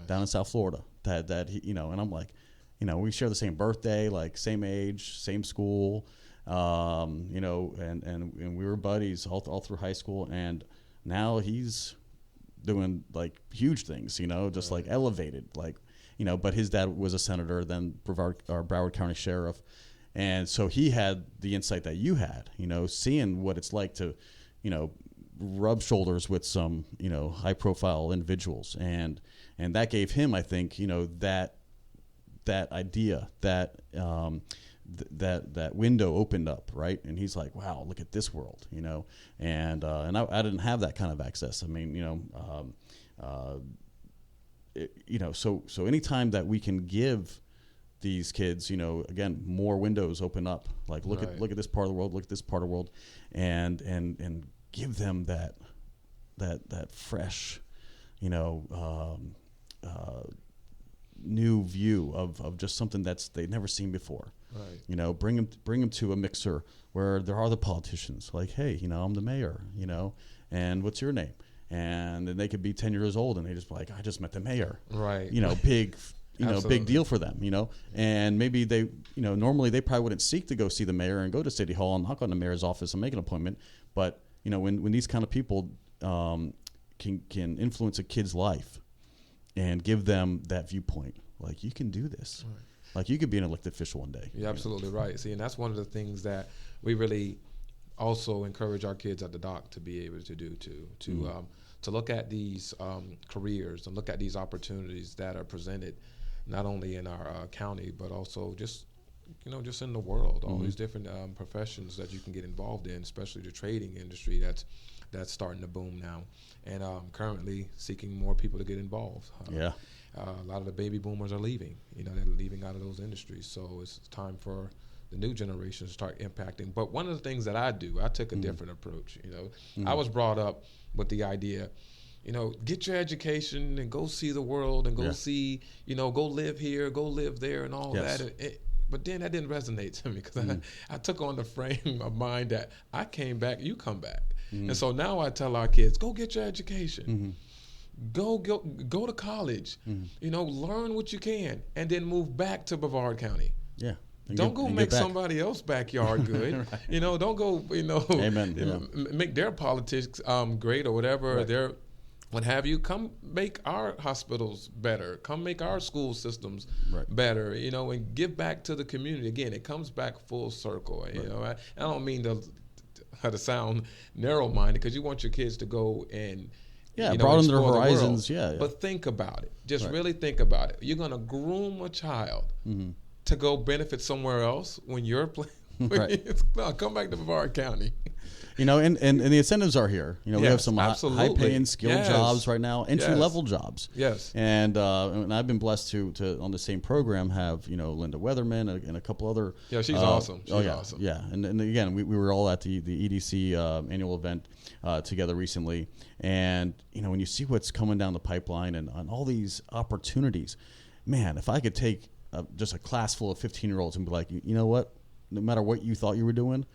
down in South Florida that he, and I'm like, we share the same birthday, like same age, same school, and we were buddies all through high school, and now he's doing like huge things, just like elevated, like, but his dad was a senator, then Brevard County Sheriff. And so he had the insight that you had, seeing what it's like to, rub shoulders with some, high-profile individuals, and that gave him, I think, that idea, that window opened up, right? And he's like, wow, look at this world, and I didn't have that kind of access. I mean, so anytime that we can give these kids, again, more windows open up. Like look at this part of the world, look at this part of the world, and give them that fresh, new view of just something that's they've never seen before. Right. Bring them to a mixer where there are the politicians. Like, hey, I'm the mayor. And what's your name? And then they could be 10 years old and they just be like, I just met the mayor. Right. Big. Absolutely. Big deal for them, and maybe they, normally they probably wouldn't seek to go see the mayor and go to City Hall and knock on the mayor's office and make an appointment. But, when these kind of people can influence a kid's life and give them that viewpoint, like, you can do this. Right. Like, you could be an elected official one day. You're absolutely right. See, and that's one of the things that we really also encourage our kids at the dock to be able to do, to look at these careers and look at these opportunities that are presented not only in our county, but also just in the world, all these different professions that you can get involved in, especially the trading industry that's starting to boom now, and currently seeking more people to get involved. A lot of the baby boomers are leaving. They're leaving out of those industries, so it's time for the new generation to start impacting. But one of the things that I took a different approach. I was brought up with the idea, get your education and go see the world and go see, go live here, go live there and all that. But then that didn't resonate to me because I took on the frame of mind that I came back, you come back. And so now I tell our kids, go get your education. Go to college, learn what you can, and then move back to Brevard County. Yeah. Don't go make somebody else's backyard good. Right. Don't go, Amen. Make their politics great or whatever. Right. Their what have you. Come make our hospitals better. Come make our school systems better. And give back to the community. Again, it comes back full circle. I don't mean to sound narrow-minded, because you want your kids to go and broaden their horizons. But think about it. Just really think about it. You're going to groom a child to go benefit somewhere else when you're playing. No, come back to Brevard County. And the incentives are here. We have some high-paying skilled jobs right now, entry-level jobs. Yes. And I've been blessed to on the same program have Linda Weatherman and a couple other. Yeah, she's awesome. She's awesome. Yeah, and again we were all at the EDC annual event together recently, and when you see what's coming down the pipeline and all these opportunities, man, if I could take just a class full of 15-year-olds and be like, you know what, no matter what you thought you were doing,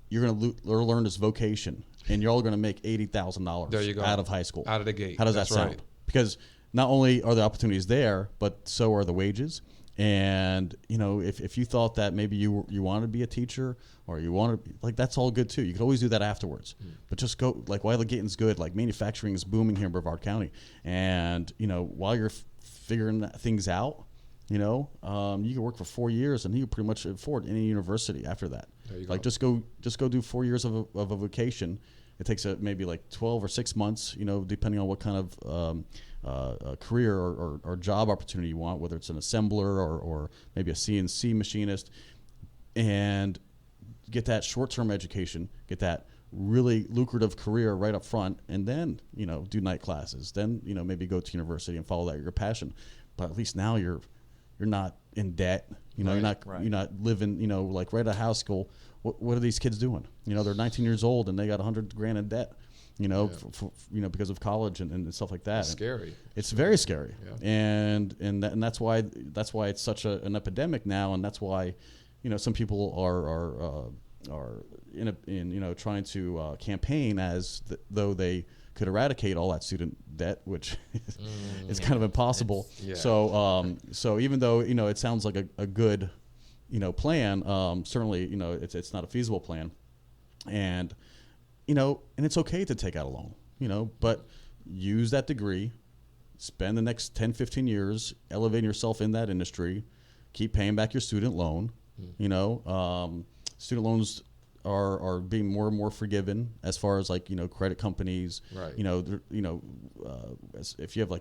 you're going to learn this vocation, and you're all going to make $80,000 out of high school. Out of the gate. How does that sound? Right. Because not only are the opportunities there, but so are the wages. And, if you thought that maybe you wanted to be a teacher or you want to, that's all good too. You could always do that afterwards. But just go, while the getting's good, manufacturing is booming here in Brevard County. And, while you're figuring things out, you can work for 4 years and you can pretty much afford any university after that. Just go do 4 years of a vocation. It takes maybe 12 or 6 months, depending on what kind of career or job opportunity you want, whether it's an assembler or maybe a CNC machinist, and get that short-term education, get that really lucrative career right up front, and then, do night classes, then, maybe go to university and follow that your passion. But at least now you're not in debt. You're not living, right out of high school. What are these kids doing? They're 19 years old and they got $100,000 in debt, for because of college and stuff like that. It's scary. It's very scary. Yeah. And that's why it's such an epidemic now, and that's why, some people are trying to campaign as though they could eradicate all that student debt, which is kind of impossible. So even though it sounds like a good plan, certainly it's not a feasible plan, and it's okay to take out a loan, but use that degree, spend the next 10-15 years elevating yourself in that industry, keep paying back your student loan. Student loans are being more and more forgiven as far as credit companies. Right. If you have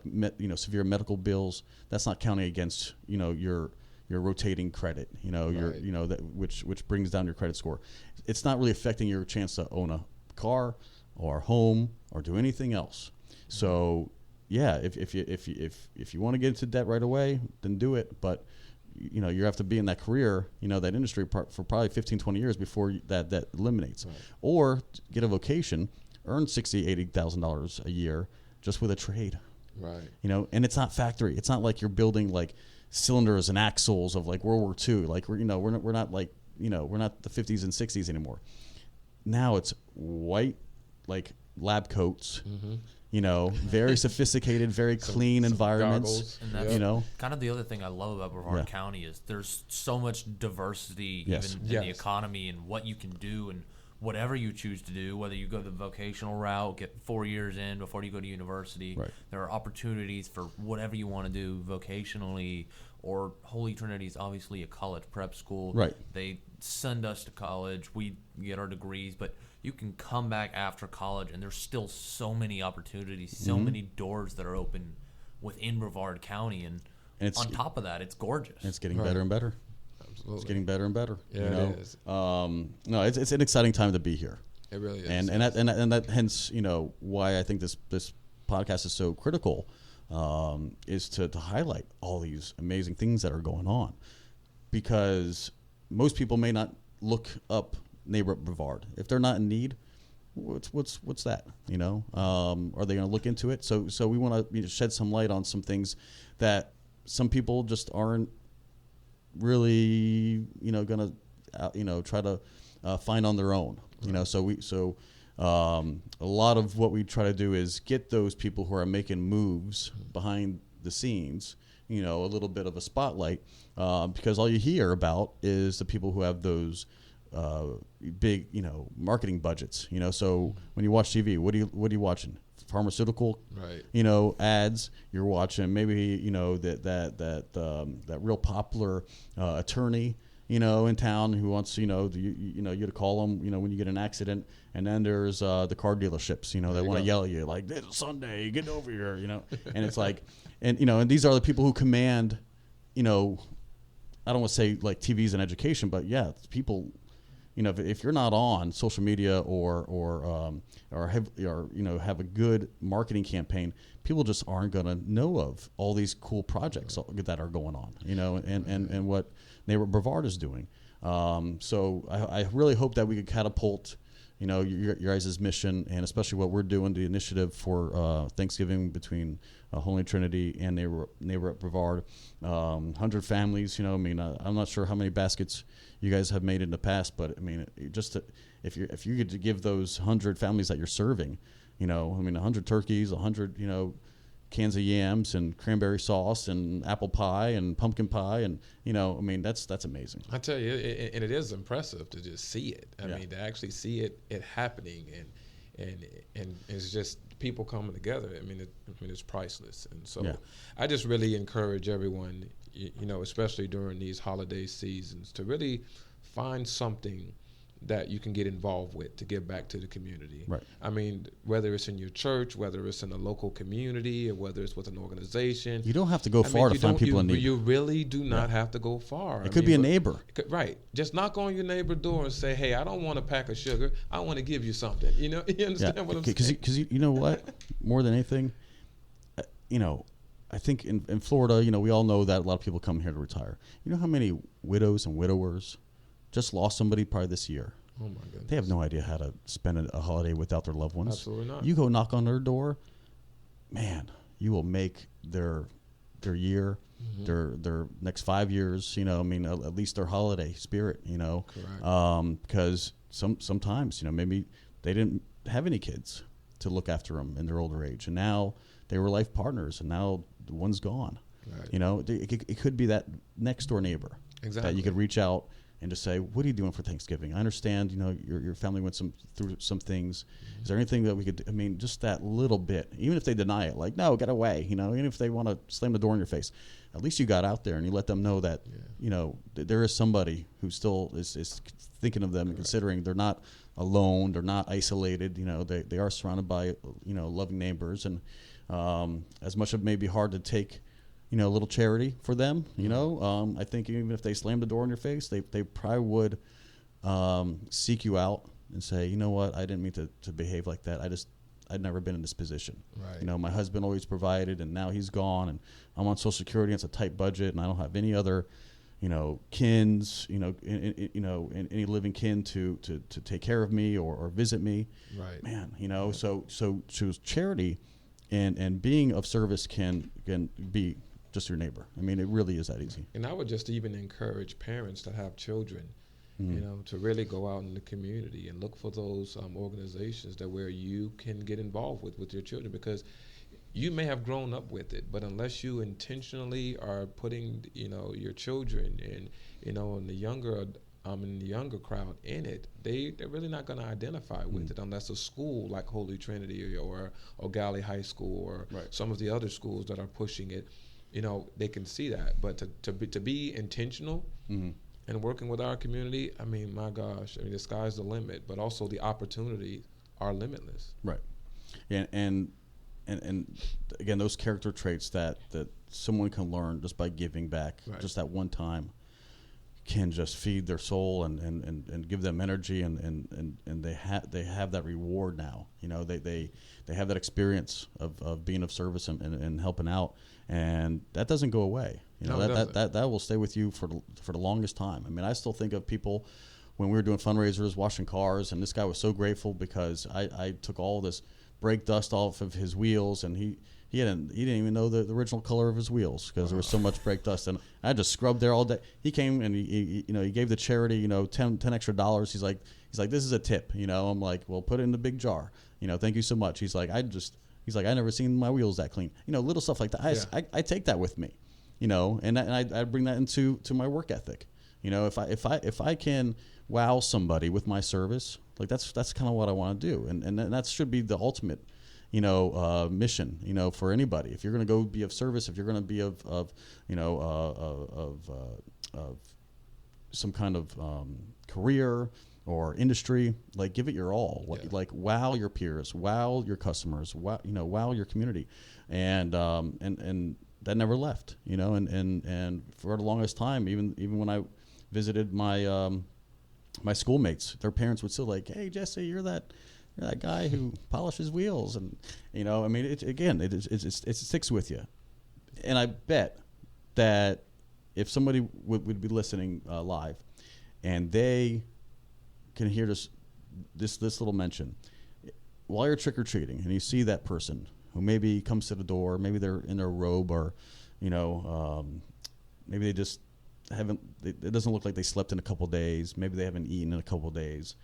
severe medical bills, that's not counting against your rotating credit. That which brings down your credit score. It's not really affecting your chance to own a car or a home or do anything else. So yeah, if you want to get into debt right away, then do it. But you have to be in that career, that industry for probably 15, 20 years before that eliminates. Right. Or get a vocation earn $60,000-$80,000 a year just with a trade. Right. You know, and it's not factory. It's not like you're building like cylinders and axles of like World War II. Like we're not like, we're not the 50s and 60s anymore. Now it's white, like lab coats, very sophisticated, very clean environments. And that's kind of the other thing I love about Brevard County is there's so much diversity even in the economy and what you can do and whatever you choose to do, whether you go the vocational route, get 4 years in before you go to university. Right. There are opportunities for whatever you want to do vocationally, or Holy Trinity is obviously a college prep school. Right. They send us to college. We get our degrees, but you can come back after college, and there's still so many opportunities, so many doors that are open within Brevard County. And on top of that, it's gorgeous. It's getting better and better. Absolutely. It's getting better and better. Yeah, it is. No, it's an exciting time to be here. It really is. And that hence, why I think this podcast is so critical, is to highlight all these amazing things that are going on, because most people may not look up Neighbor Up Brevard if they're not in need. What's that? Are they going to look into it? So we want to shed some light on some things that some people just aren't really going to try to find on their own. So a lot of what we try to do is get those people who are making moves behind the scenes, a little bit of a spotlight, because all you hear about is the people who have those big, marketing budgets. So when you watch TV, what are you watching? Pharmaceutical, right? Ads. You're watching maybe that real popular attorney, in town who wants you to call them, when you get an accident. And then there's the car dealerships, they want to yell at you like, "It's Sunday, get over here," And it's like, and these are the people who command, I don't want to say like TVs and education, but yeah, people. If you're not on social media or have a good marketing campaign, people just aren't going to know of all these cool projects that are going on, and what Neighbor Brevard is doing. So I really hope that we could catapult, your guys' mission, and especially what we're doing, the initiative for Thanksgiving between Holy Trinity and Neighbor Up Brevard. 100 families, I'm not sure how many baskets you guys have made in the past, but if you get to give those 100 families that you're serving, 100 turkeys, 100, cans of yams and cranberry sauce and apple pie and pumpkin pie, and that's amazing. I tell you, and it is impressive to just see it. I mean, to actually see it happening, and it's just people coming together. It's priceless. And so I just really encourage everyone, especially during these holiday seasons, to really find something that you can get involved with to give back to the community. Right. Whether it's in your church, whether it's in a local community, or whether it's with an organization. You don't have to go far to find people in need. You really do not have to go far. It could be a neighbor. Right. Just knock on your neighbor's door and say, "Hey, I don't want a pack of sugar. I want to give you something." You understand what I'm saying? Because you know what? More than anything, I think in Florida, we all know that a lot of people come here to retire. You know how many widows and widowers just lost somebody probably this year? Oh my goodness. They have no idea how to spend a holiday without their loved ones. Absolutely not. You go knock on their door, man, you will make their year, their next 5 years, at least their holiday spirit, Correct. Because sometimes, maybe they didn't have any kids to look after them in their older age, and now they were life partners, and now the one's gone. Right. It could be that next door neighbor that you could reach out and just say, "What are you doing for Thanksgiving? I understand, your family went through some things. Is there anything that we could do?" Just that little bit, even if they deny it, like, "No, get away," even if they want to slam the door in your face, at least you got out there and you let them know that, there is somebody who still is thinking of them and considering they're not alone, they're not isolated, they are surrounded by, loving neighbors. And as much as it may be hard to take, a little charity for them, I think even if they slam the door in your face, they probably would seek you out and say, "You know what, I didn't mean to behave like that. I'd never been in this position. Right. My husband always provided, and now he's gone, and I'm on Social Security, and it's a tight budget, and I don't have any other, kins, any living kin to take care of me or visit me. Right. Man, so charity and being of service can be just your neighbor. I mean, it really is that easy. And I would just even encourage parents that have children, to really go out in the community and look for those organizations that where you can get involved with your children, because you may have grown up with it, but unless you intentionally are putting your children and in the younger crowd in it, they're really not going to identify with it unless a school like Holy Trinity or Galley High School or some of the other schools that are pushing it, they can see that. But to be intentional and working with our community, I mean, my gosh, the sky's the limit, but also the opportunities are limitless. Right. And again, those character traits that someone can learn just by giving back, just that one time, can just feed their soul and give them energy, and they have that reward now. They have that experience of being of service and helping out, and that doesn't go away. That will stay with you for the longest time. I mean, I still think of people when we were doing fundraisers, washing cars, and this guy was so grateful because I took all this brake dust off of his wheels, and he didn't even know the original color of his wheels because there was so much brake dust, and I just scrubbed there all day. He came and he gave the charity $10 extra. He's like this is a tip. I'm like, well, put it in the big jar. Thank you so much. He's like I never seen my wheels that clean. Little stuff like that. I take that with me. And I bring that into my work ethic. If I can wow somebody with my service, like that's kind of what I want to do, and that should be the ultimate, mission, for anybody. If you're going to go be of service, if you're going to be of some kind of career or industry, like give it your all. Like wow your peers, wow your customers, wow your community, and that never left, and for the longest time, even when I visited my my schoolmates, their parents would still like, hey Jesse, you're that guy who polishes wheels, and I mean, it sticks with you. And I bet that if somebody would be listening live, and they can hear this little mention while you're trick or treating, and you see that person who maybe comes to the door, maybe they're in their robe, or maybe they just haven't. It doesn't look like they slept in a couple days. Maybe they haven't eaten in a couple days,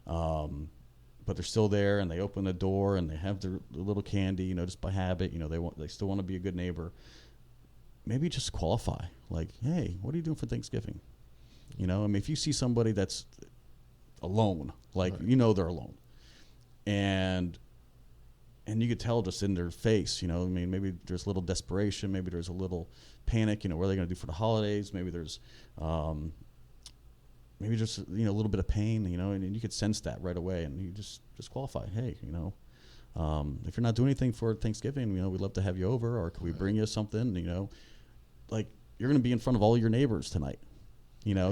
but they're still there, and they open the door and they have their little candy, just by habit. They still want to be a good neighbor. Maybe just qualify, like, hey, what are you doing for Thanksgiving? I mean, if you see somebody that's alone, like they're alone, and you could tell just in their face, I mean, maybe there's a little desperation, maybe there's a little panic, what are they going to do for the holidays? Maybe there's, maybe just, a little bit of pain, and you could sense that right away, and you just qualify. Hey, if you're not doing anything for Thanksgiving, we'd love to have you over, or could we bring you something, like you're going to be in front of all your neighbors tonight,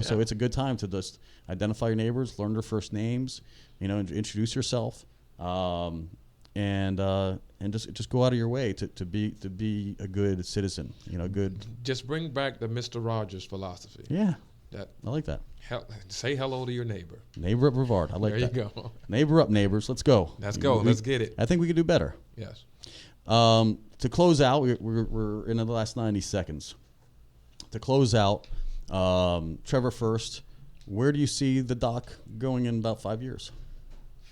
so it's a good time to just identify your neighbors, learn their first names, introduce yourself, and just go out of your way to be a good citizen, good. Just bring back the Mr. Rogers philosophy. Yeah, I like that. Say hello to your neighbor. Neighbor Up Brevard. I like that. There you go. Neighbor up, neighbors. Let's go. Let's get it. I think we could do better. Yes. To close out, we're in the last 90 seconds. To close out, Trevor first. Where do you see the doc going in about 5 years?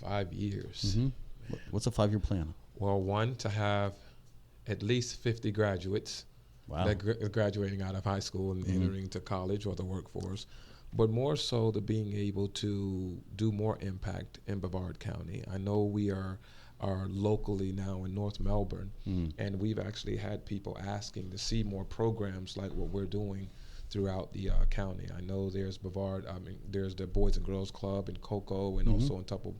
5 years. Mm-hmm. What's a 5-year plan? Well, one, to have at least 50 graduates that graduating out of high school and entering to college or the workforce, but more so to being able to do more impact in Brevard County. I know we are locally now in North Melbourne, and we've actually had people asking to see more programs like what we're doing throughout the county. I know there's Brevard, there's the Boys and Girls Club in Cocoa, and also in Temple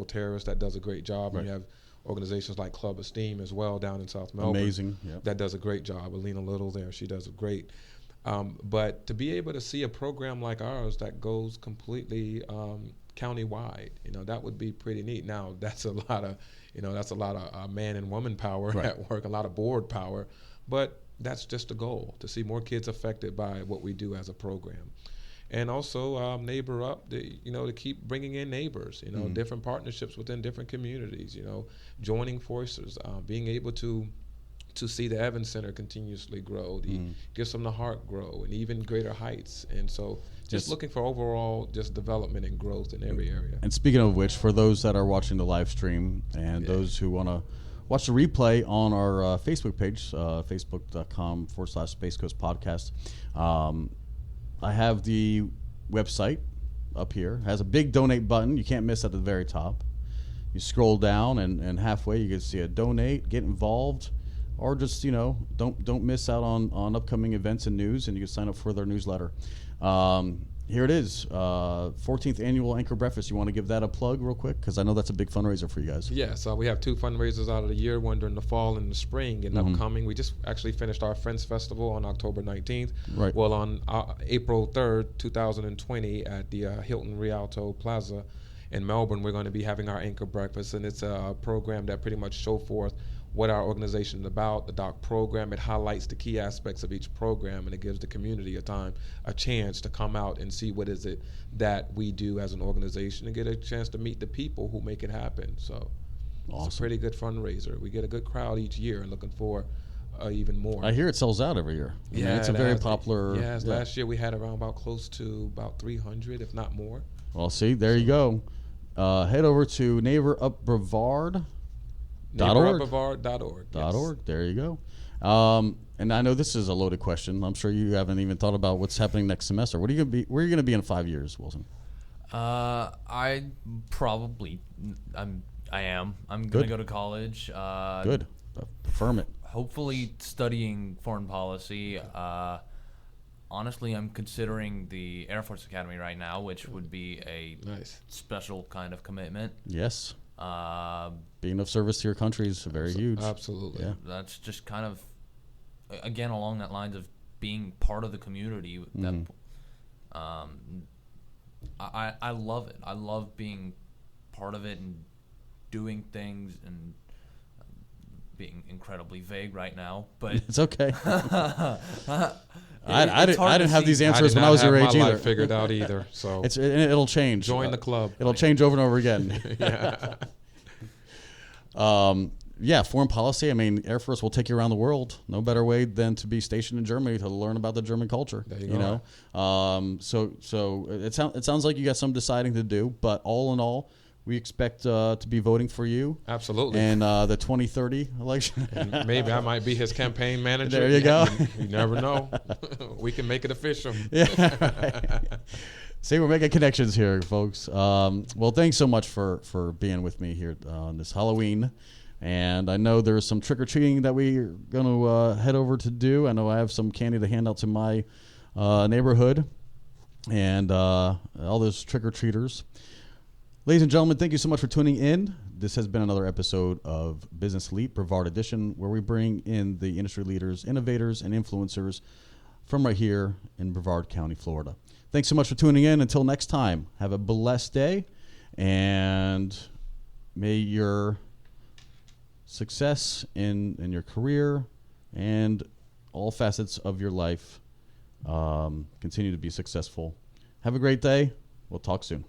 Terrace that does a great job. Right. And you have organizations like Club Esteem as well down in South Melbourne. Amazing. Yep. That does a great job. Alina Little there, she does a great. But to be able to see a program like ours that goes completely county-wide, that would be pretty neat. Now, that's a lot of man and woman power at work, a lot of board power. But that's just the goal, to see more kids affected by what we do as a program. And also Neighbor Up, to keep bringing in neighbors, different partnerships within different communities, joining forces, being able to see the Evans Center continuously grow, the Gifts from the Heart grow, and even greater heights. And so just looking for overall just development and growth in every area. And speaking of which, for those that are watching the live stream and those who want to watch the replay on our Facebook page, facebook.com/Space Coast Podcast, I have the website up here. It has a big donate button. You can't miss at the very top. You scroll down, and halfway you can see a donate, get involved, or just don't miss out on upcoming events and news, and you can sign up for their newsletter. Here it is, 14th annual Anchor Breakfast. You want to give that a plug real quick, because I know that's a big fundraiser for you guys. Yeah, so we have 2 fundraisers out of the year, one during the fall and the spring, and upcoming. We just actually finished our Friends Festival on October 19th. Right. Well, on April 3rd, 2020, at the Hilton Rialto Plaza in Melbourne, we're going to be having our Anchor Breakfast, and it's a program that pretty much show forth what our organization is about, the DOC program. It highlights the key aspects of each program, and it gives the community a chance to come out and see what is it that we do as an organization, and get a chance to meet the people who make it happen. So It's a pretty good fundraiser. We get a good crowd each year, and looking for even more. I hear it sells out every year. I mean, it's a very popular. Yes, last year we had around close to about 300, if not more. Well, see, there you go. Head over to Neighbor Up Brevard. NeighborUpBrevard.org. There you go. And I know this is a loaded question. I'm sure you haven't even thought about what's happening next semester. Where are you going to be in 5 years, Wilson? I am. I'm going to go to college. Good. Affirm it. Hopefully studying foreign policy. Honestly, I'm considering the Air Force Academy right now, which would be a special kind of commitment. Yes. Being of service to your country is very huge. Absolutely. Yeah. That's just kind of, again, along that lines of being part of the community. That I love it. I love being part of it and doing things, and being incredibly vague right now, but it's okay. I didn't have these answers when I was your age either. Life figured out either. So it'll change. Join the club. It'll change over and over again. Foreign policy. I mean, Air Force will take you around the world. No better way than to be stationed in Germany to learn about the German culture. There you go. So it sounds like you got some deciding to do, but all in all, we expect to be voting for you. Absolutely. And the 2030 election. And maybe I might be his campaign manager. There you go. You never know. We can make it official. Yeah. See, we're making connections here, folks. Well, thanks so much for being with me here on this Halloween. And I know there's some trick-or-treating that we're going to head over to do. I know I have some candy to hand out to my neighborhood and all those trick-or-treaters. Ladies and gentlemen, thank you so much for tuning in. This has been another episode of Business Elite Brevard Edition, where we bring in the industry leaders, innovators, and influencers from right here in Brevard County, Florida. Thanks so much for tuning in. Until next time, have a blessed day, and may your success in your career and all facets of your life continue to be successful. Have a great day. We'll talk soon.